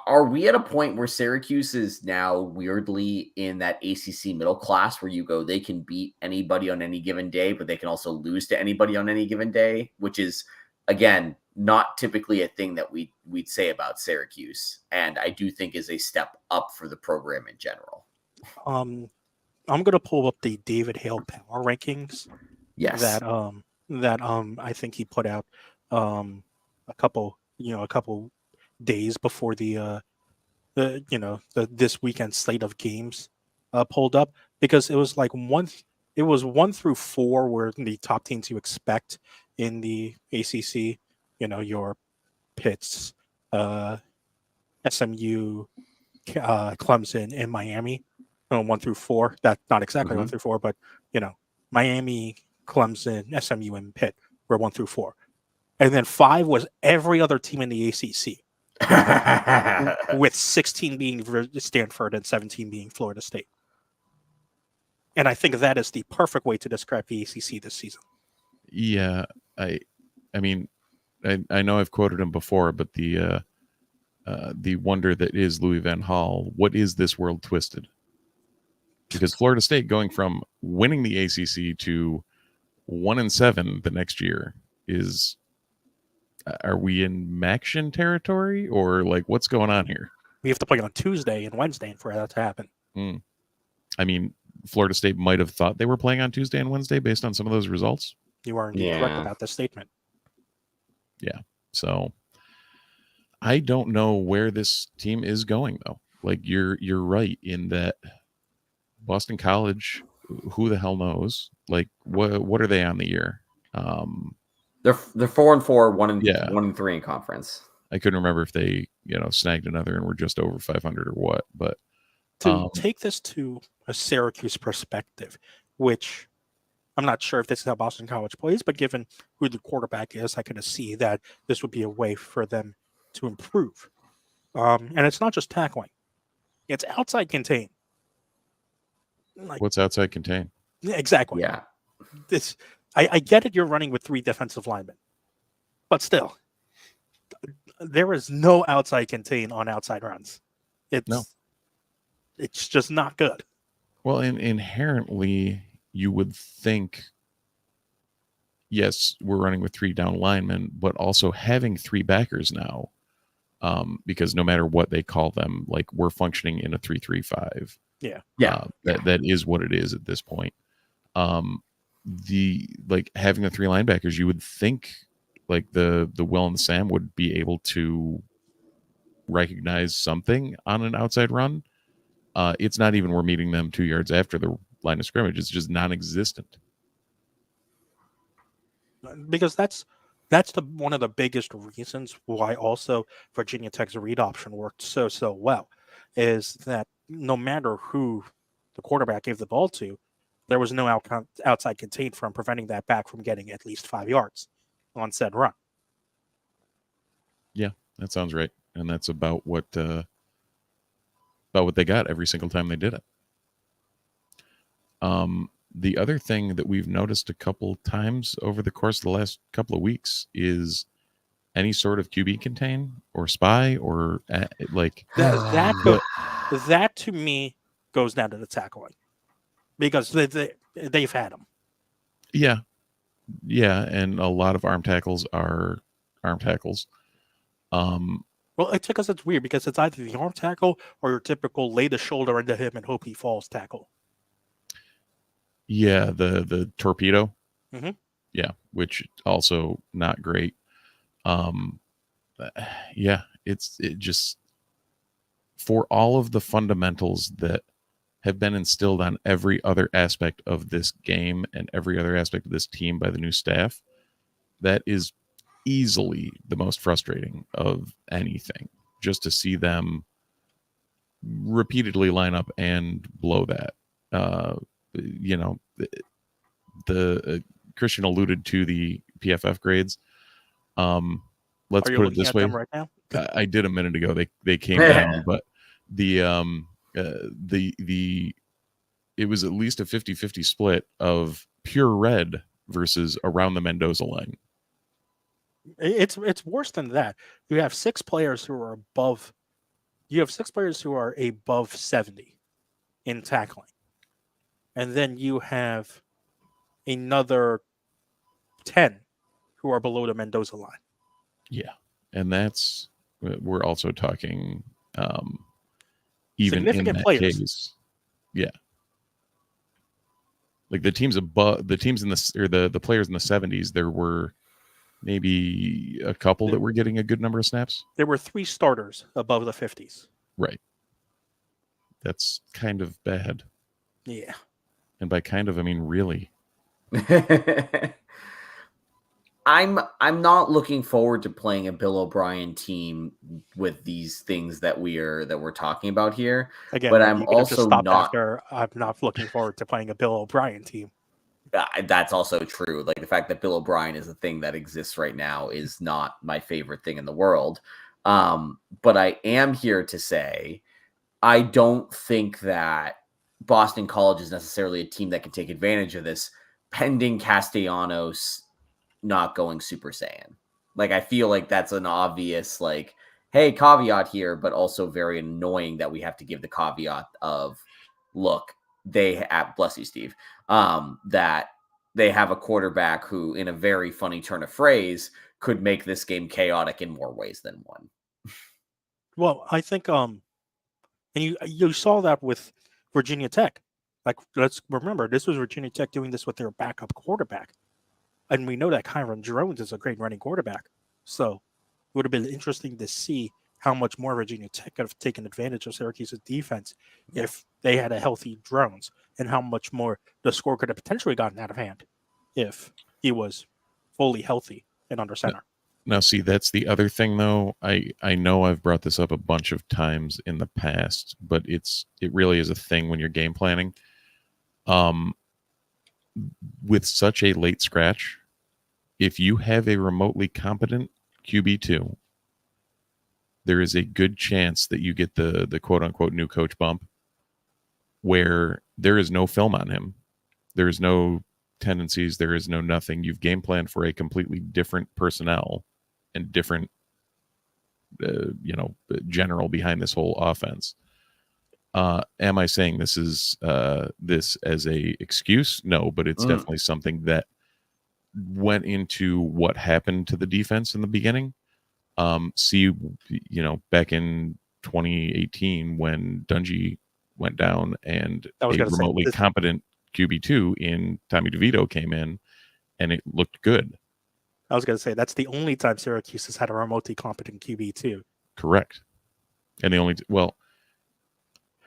Are we at a point where Syracuse is now weirdly in that ACC middle class where you go, they can beat anybody on any given day, but they can also lose to anybody on any given day, which is, again, not typically a thing that we'd say about Syracuse, and I do think is a step up for the program in general. I'm going to pull up the David Hale power rankings. Yes. That I think he put out a couple days before this weekend slate of games pulled up, because it was like 1 through 4 were the top teams you expect in the ACC. Your Pitts, SMU, Clemson, and Miami. 1 through 4. That not exactly 1 through 4, but Miami, Clemson, SMU, and Pitt were 1 through 4. And then 5 was every other team in the ACC, with 16 being Stanford and 17 being Florida State. And I think that is the perfect way to describe the ACC this season. Yeah, I mean, I know I've quoted him before, but the wonder that is Louis Van Gaal, what is this world twisted? Because Florida State going from winning the ACC to 1-7 the next year is, are we in Maction territory, or like what's going on here? We have to play on Tuesday and Wednesday for that to happen. I mean, Florida State might have thought they were playing on Tuesday and Wednesday based on some of those results. You are indeed correct about this statement. Yeah. So I don't know where this team is going, though. Like you're right in that Boston College, who the hell knows? Like what are they on the year? They're 4-4, 1-3 in conference. I couldn't remember if they snagged another and were just over 500 or what. But to take this to a Syracuse perspective, which I'm not sure if this is how Boston College plays, but given who the quarterback is, I kind of see that this would be a way for them to improve. And it's not just tackling; it's outside contain. Like, What's outside contain? exactly. Yeah. This, I get it. You're running with 3 defensive linemen, but still, there is no outside contain on outside runs. It's just not good. Well, inherently, you would think, yes, we're running with 3 down linemen, but also having 3 backers now, because no matter what they call them, like we're functioning in a 3-3-5. Yeah. That is what it is at this point. Having the 3 linebackers, you would think like the Will and the Sam would be able to recognize something on an outside run. It's not even we're meeting them 2 yards after the line of scrimmage. It's just non-existent. Because that's one of the biggest reasons why also Virginia Tech's read option worked so well, is that no matter who the quarterback gave the ball to, there was no outside contain from preventing that back from getting at least 5 yards on said run. Yeah, that sounds right, and that's about what they got every single time they did it. The other thing that we've noticed a couple times over the course of the last couple of weeks is any sort of QB contain or spy or that to me goes down to the tackling, because they've had them. Yeah, and a lot of arm tackles are arm tackles. Well, it's because it's weird, because it's either the arm tackle or your typical lay the shoulder into him and hope he falls tackle. Yeah, the torpedo. Mm-hmm. Yeah, which also not great. Yeah, it just, for all of the fundamentals that have been instilled on every other aspect of this game and every other aspect of this team by the new staff, that is easily the most frustrating of anything. Just to see them repeatedly line up and blow that. The Christian alluded to the PFF grades. Let's put it this way. Right now? I did a minute ago. They came down, but it was at least a 50-50 split of pure red versus around the Mendoza line. It's worse than that. You have 6 players who are above. You have 6 players who are above 70 in tackling, and then you have another 10 who are below the Mendoza line. Yeah, and we're also talking even in that players. case. Yeah, like the teams above, the teams in the players in the 70s, there were maybe a couple that were getting a good number of snaps. There were 3 starters above the 50s. Right. That's kind of bad. Yeah. And by kind of, I mean really. I'm not looking forward to playing a Bill O'Brien team with these things that we're talking about here. Again, but I'm also not. I'm not looking forward to playing a Bill O'Brien team. That's also true. Like the fact that Bill O'Brien is a thing that exists right now is not my favorite thing in the world. But I am here to say I don't think that Boston College is necessarily a team that can take advantage of this, pending Castellanos not going Super Saiyan. Like, I feel like that's an obvious, like, hey, caveat here, but also very annoying that we have to give the caveat of, look, bless you, Steve, that they have a quarterback who, in a very funny turn of phrase, could make this game chaotic in more ways than one. Well, I think, and you saw that with Virginia Tech. Like, let's remember, this was Virginia Tech doing this with their backup quarterback. And we know that Kyron Jones is a great running quarterback. So it would have been interesting to see how much more Virginia Tech could have taken advantage of Syracuse's defense if they had a healthy Jones, and how much more the score could have potentially gotten out of hand if he was fully healthy and under center. Now, see, that's the other thing, though. I know I've brought this up a bunch of times in the past, but it really is a thing when you're game planning. with such a late scratch, if you have a remotely competent QB2, there is a good chance that you get the quote unquote new coach bump where there is no film on him. There is no tendencies. There is no nothing. You've game planned for a completely different personnel and different, general behind this whole offense. Am I saying this is this as a excuse? No, but it's definitely something that went into what happened to the defense in the beginning. See, back in 2018 when Dungy went down and a remotely competent QB2 in Tommy DeVito came in, and it looked good. I was going to say that's the only time Syracuse has had a remotely competent QB2. Correct. And the only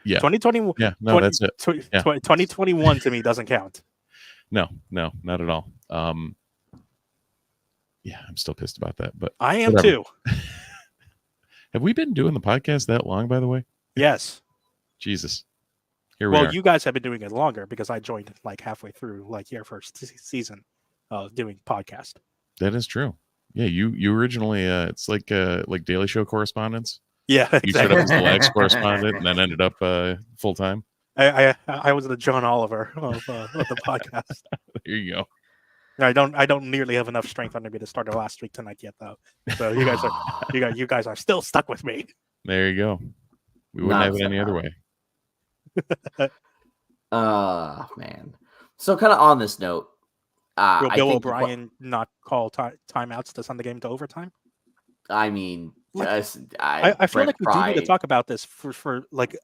yeah, 2021. Yeah, no, that's it. 2021 to me doesn't count. No, not at all. Yeah, I'm still pissed about that, but I am too. Have we been doing the podcast that long, by the way? Yes. Jesus. Here we are. Well, you guys have been doing it longer because I joined like halfway through like your first season of doing podcast. That is true. Yeah, you originally it's like Daily Show correspondence. Yeah, exactly. You showed up as the Lags correspondent and then ended up full time. I was the John Oliver of the podcast. There you go. I don't nearly have enough strength under me to start the last week tonight yet, though. So you guys are still stuck with me. There you go. We wouldn't have it any other way. Man. So kind of on this note, will Bill O'Brien not call timeouts to send the game to overtime? I mean, I feel like we do need to talk about this for like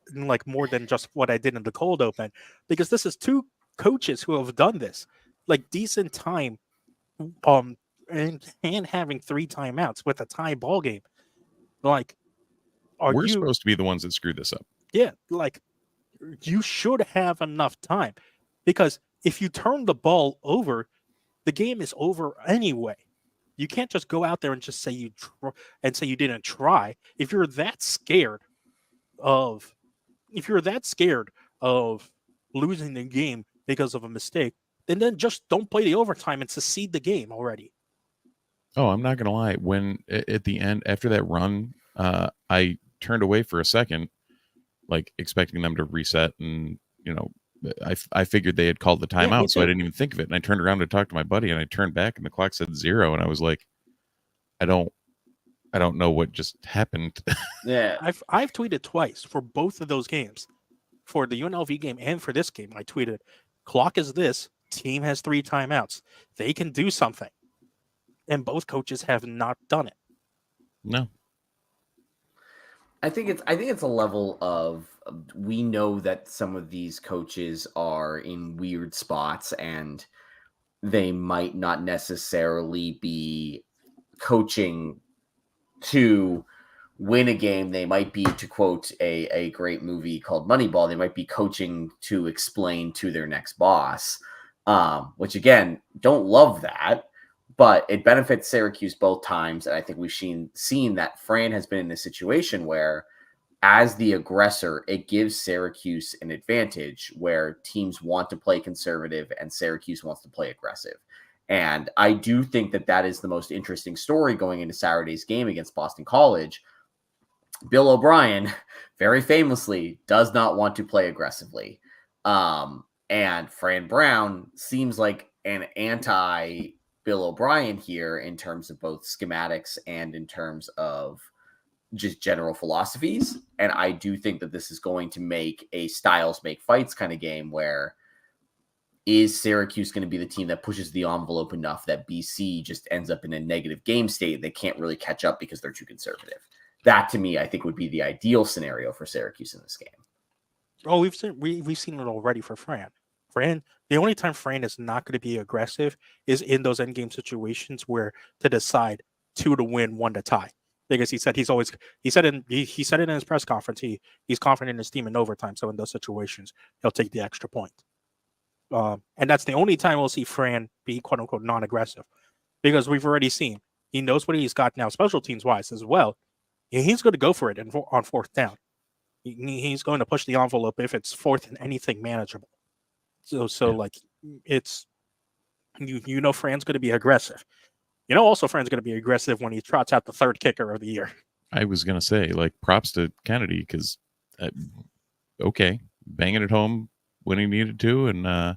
more than just what I did in the cold open, because this is two coaches who have done this like decent time, and having 3 timeouts with a tie ball game. Like, we're supposed to be the ones that screwed this up? Yeah, like you should have enough time, because if you turn the ball over, the game is over anyway. You can't just go out there and just say you didn't try. If you're that scared of losing the game because of a mistake, then just don't play the overtime and secede the game already. Oh, I'm not gonna lie. When at the end, after that run, I turned away for a second, like expecting them to reset, and I figured they had called the timeout, so I didn't even think of it. And I turned around to talk to my buddy, and I turned back, and the clock said 0, and I was like, I don't know what just happened. Yeah, I've tweeted twice for both of those games, for the UNLV game and for this game. I tweeted, "Clock is this. Team has 3 timeouts. They can do something," and both coaches have not done it. No. I think it's a level of, we know that some of these coaches are in weird spots and they might not necessarily be coaching to win a game. They might be, to quote a great movie called Moneyball, they might be coaching to explain to their next boss, which again, don't love that. But it benefits Syracuse both times. And I think we've seen that Fran has been in a situation where, as the aggressor, it gives Syracuse an advantage where teams want to play conservative and Syracuse wants to play aggressive. And I do think that is the most interesting story going into Saturday's game against Boston College. Bill O'Brien, very famously, does not want to play aggressively. And Fran Brown seems like an anti Bill O'Brien here in terms of both schematics and in terms of just general philosophies. And I do think that this is going to make a styles make fights kind of game, where is Syracuse going to be the team that pushes the envelope enough that BC just ends up in a negative game state? They can't really catch up because they're too conservative. That, to me, I think would be the ideal scenario for Syracuse in this game. Oh, we've seen it already for Fran. The only time Fran is not going to be aggressive is in those endgame situations where to decide 2 to win, 1 to tie. Because he said he said it in his press conference. He's confident in his team in overtime. So in those situations, he'll take the extra point. And that's the only time we'll see Fran be quote unquote non-aggressive, because we've already seen he knows what he's got now, special teams wise as well. He's going to go for it on 4th down. He's going to push the envelope if it's 4th and anything manageable. So like it's You know Fran's going to be aggressive. You know also Fran's going to be aggressive when he trots out the third kicker of the year. I was gonna say, like, props to Kennedy because, okay, banging it home when he needed to, and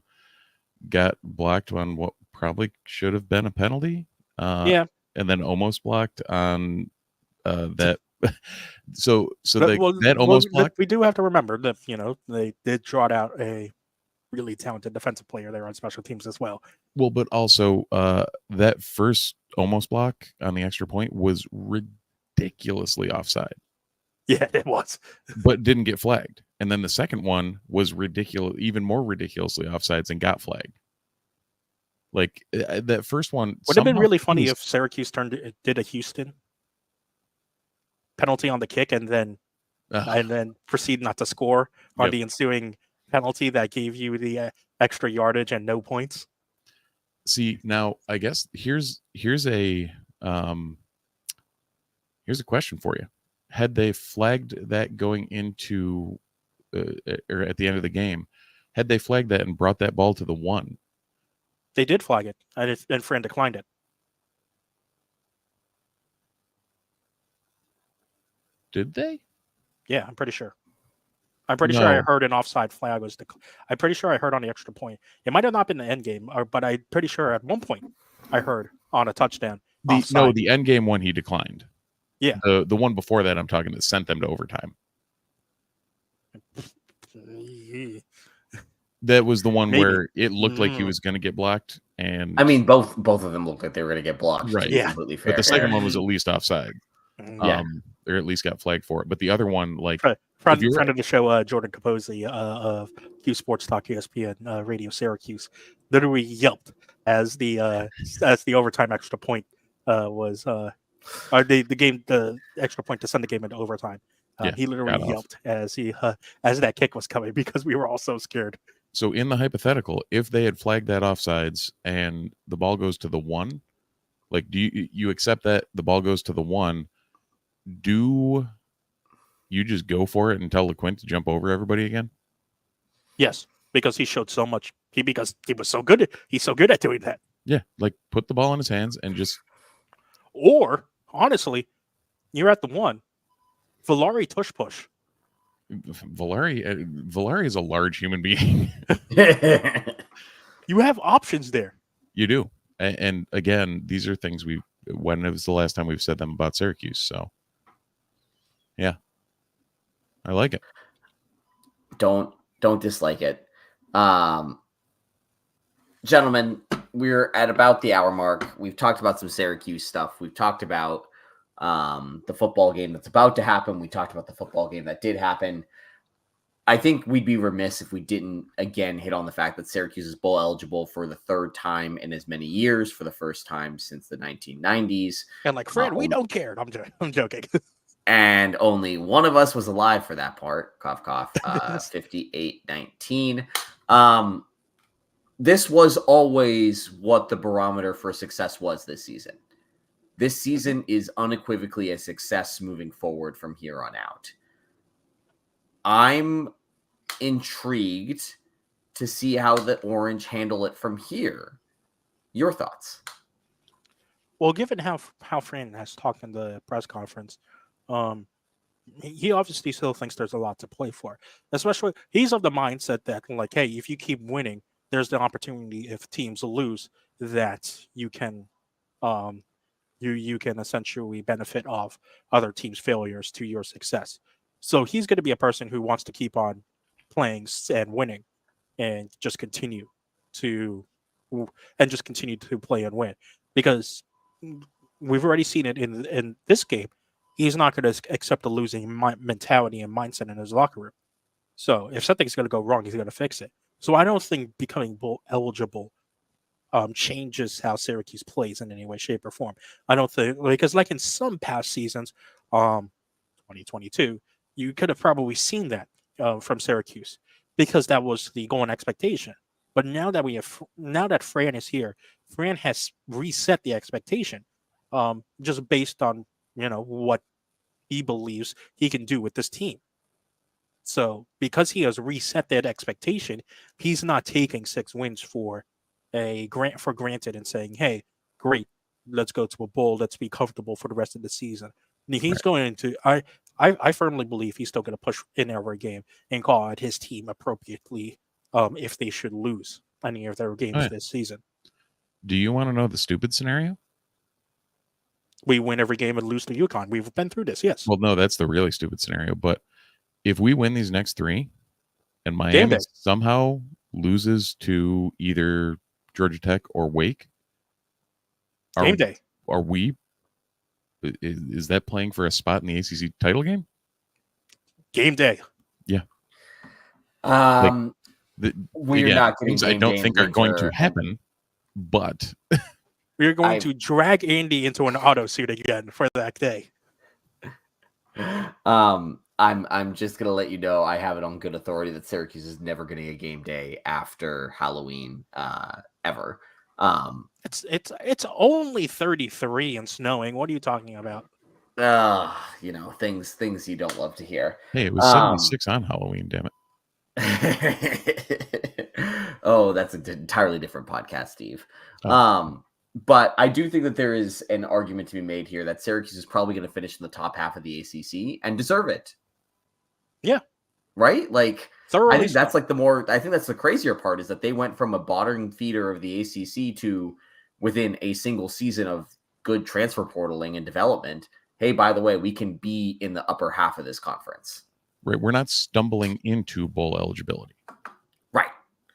got blocked on what probably should have been a penalty. Yeah. And then almost blocked on that. so But, that almost blocked. we do have to remember that they did trot out a really talented defensive player there on special teams as well. Well, but also that first almost block on the extra point was ridiculously offside. Yeah, it was. But didn't get flagged. And then the second one was ridiculous, even more ridiculously offsides and got flagged. Like that first one would have been really funny if Syracuse did a Houston penalty on the kick and then proceed not to score on the ensuing penalty that gave you the extra yardage and no points. See, now I guess here's a question for you. Had they flagged that going into or at the end of the game, had they flagged that and brought that ball to the 1? They did flag it, and Fran declined it. Did they? Yeah, I'm pretty sure. I'm pretty sure I heard an offside flag was. I'm pretty sure I heard on the extra point. It might have not been the end game, but I'm pretty sure at one point I heard on a touchdown. The end game one he declined. Yeah, the one before that I'm talking that sent them to overtime. That was the one where it looked like he was going to get blocked, and I mean both of them looked like they were going to get blocked. Right? Yeah, completely fair. But the second one was at least offside. Yeah, or at least got flagged for it. But the other one, like friend of the show, Jordan Capozzi of Q Sports Talk ESPN Radio Syracuse, literally yelped as the overtime extra point was the extra point to send the game into overtime. He literally yelped as that kick was coming because we were all so scared. So in the hypothetical, if they had flagged that offsides and the ball goes to the 1, like, do you accept that the ball goes to the 1? Do you just go for it and tell LeQuint to jump over everybody again? Yes, because he showed so much. Because he was so good. He's so good at doing that. Yeah, like put the ball in his hands and just. Or honestly, you're at the 1. Valari tush push. Valari is a large human being. You have options there. You do, and again, these are things when it was the last time we've said them about Syracuse. So, yeah, I like it. Don't dislike it. Gentlemen, we're at about the hour mark. We've talked about some Syracuse stuff. We've talked about the football game that's about to happen. We talked about the football game that did happen. I think we'd be remiss if we didn't again hit on the fact that Syracuse is bowl eligible for the third time in as many years, for the first time since the 1990s. And like Fred, we don't care. I'm joking. And only one of us was alive for that part. Cough, cough. 58-19. This was always what the barometer for success was this season. This season is unequivocally a success moving forward from here on out. I'm intrigued to see how the Orange handle it from here. Your thoughts? Well, given how Fran has talked in the press conference, he obviously still thinks there's a lot to play for. Especially, he's of the mindset that, like, hey, if you keep winning, there's the opportunity if teams lose that you can you can essentially benefit off other teams' failures to your success. So he's going to be a person who wants to keep on playing and winning and just continue to play and win, because we've already seen it in this game. He's not going to accept a losing mentality and mindset in his locker room. So if something's going to go wrong, he's going to fix it. So I don't think becoming bowl eligible changes how Syracuse plays in any way, shape, or form. I don't think, because like in some past seasons, 2022, you could have probably seen that from Syracuse, because that was the going expectation. But now that Fran is here, Fran has reset the expectation, just based on what he believes he can do with this team. So because he has reset that expectation, he's not taking 6 wins for a grant for granted and saying, "Hey, great, let's go to a bowl. Let's be comfortable for the rest of the season." And he's Right. going to. I firmly believe he's still going to push in every game and call out his team appropriately if they should lose any of their games yeah. this season. Do you want to know the stupid scenario? We win every game and lose to UConn. We've been through this, yes. Well, no, that's the really stupid scenario. But if we win these next 3 and Game Miami day. somehow loses to either Georgia Tech or Wake, Game day. are we? Is that playing for a spot in the ACC title game? Game day. Yeah. We're Again, not getting things I game don't day in think are going to winter, happen, but We're going to drag Andy into an auto suit again for that day. I'm just gonna let you know I have it on good authority that Syracuse is never getting a game day after Halloween ever. It's only 33 and snowing. What are you talking about? Things you don't love to hear. hey, it was 76 on Halloween, damn it. Oh, that's an entirely different podcast, Steve. Oh. But I do think that there is an argument to be made here that Syracuse is probably going to finish in the top half of the ACC and deserve it. Yeah. Right? Like, Thoroughly I think that's like I think that's the crazier part is that they went from a bottom feeder of the ACC to within a single season of good transfer portaling and development. Hey, by the way, we can be in the upper half of this conference. Right, we're not stumbling into bowl eligibility. Right.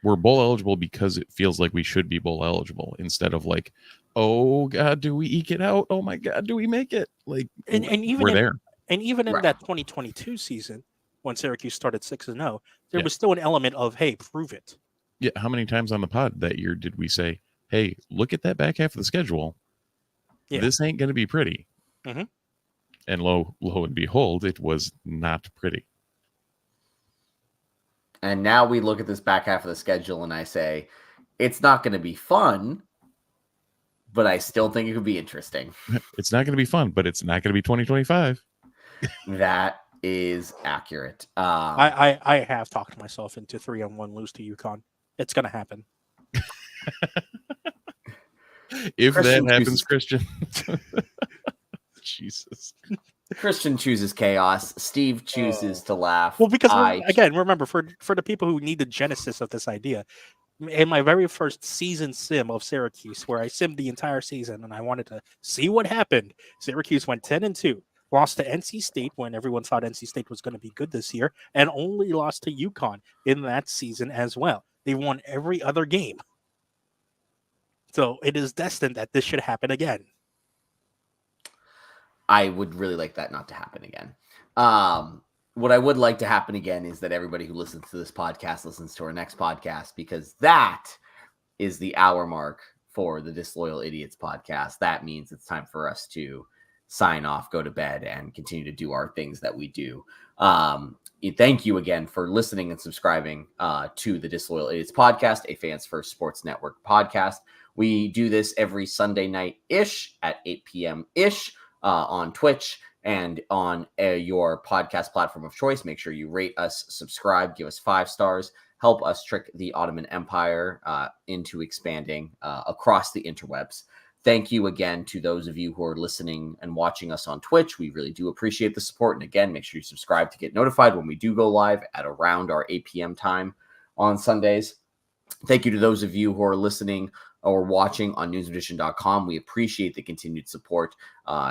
We're bowl eligible because it feels like we should be bowl eligible instead of like, oh God, do we eke it out? Oh my God, do we make it? Like, and even we're there. And even in Right. that 2022 season, when Syracuse started 6-0, there Yeah. was still an element of, hey, prove it. Yeah, how many times on the pod that year did we say, hey, look at that back half of the schedule. Yeah. This ain't going to be pretty. Mhm. And lo and behold, it was not pretty. And now we look at this back half of the schedule and I say, it's not going to be fun, but I still think it could be interesting. It's not going to be fun, but it's not going to be 2025. That is accurate. I have talked myself into 3-1 lose to UConn. It's going to happen. If Christian that happens, chooses- Christian. Jesus. Christian chooses chaos. Steve chooses to laugh. Well, because I- again, remember for the people who need the genesis of this idea, in my very first season sim of Syracuse, where I simmed the entire season and I wanted to see what happened, Syracuse went 10-2, lost to NC State when everyone thought NC State was going to be good this year, and only lost to UConn in that season as well. They won every other game. So it is destined that this should happen again. I would really like that not to happen again. What I would like to happen again is that everybody who listens to this podcast listens to our next podcast, because that is the hour mark for the Disloyal Idiots podcast. That means it's time for us to sign off, go to bed, and continue to do our things that we do. Thank you again for listening and subscribing to the Disloyal Idiots podcast, a Fans First Sports Network podcast. We do this every Sunday night-ish at 8 p.m.-ish on Twitch and on your podcast platform of choice. Make sure you rate us, subscribe, give us 5 stars, help us trick the Ottoman Empire into expanding across the interwebs. Thank you again to those of you who are listening and watching us on Twitch. We really do appreciate the support. And again, make sure you subscribe to get notified when we do go live at around our 8 p.m. time on Sundays. Thank you to those of you who are listening or watching on newsedition.com. We appreciate the continued support.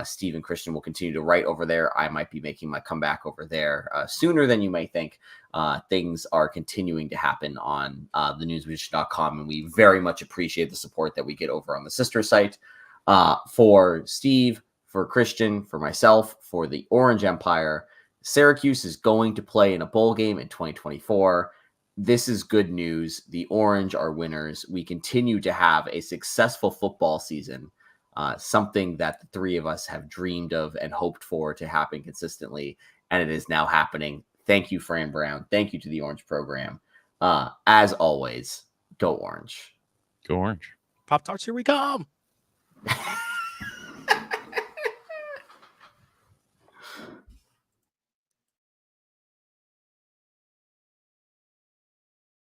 Steve and Christian will continue to write over there. I might be making my comeback over there sooner than you may think. Things are continuing to happen on the newsedition.com, and we very much appreciate the support that we get over on the sister site. For Steve, for Christian, for myself, for the Orange Empire, Syracuse is going to play in a bowl game in 2024. This is good news. The Orange are winners. We continue to have a successful football season, something that the three of us have dreamed of and hoped for to happen consistently, and it is now happening. Thank you, Fran Brown. Thank you to the Orange program. As always, go Orange. Go Orange. Pop-Tarts, here we come.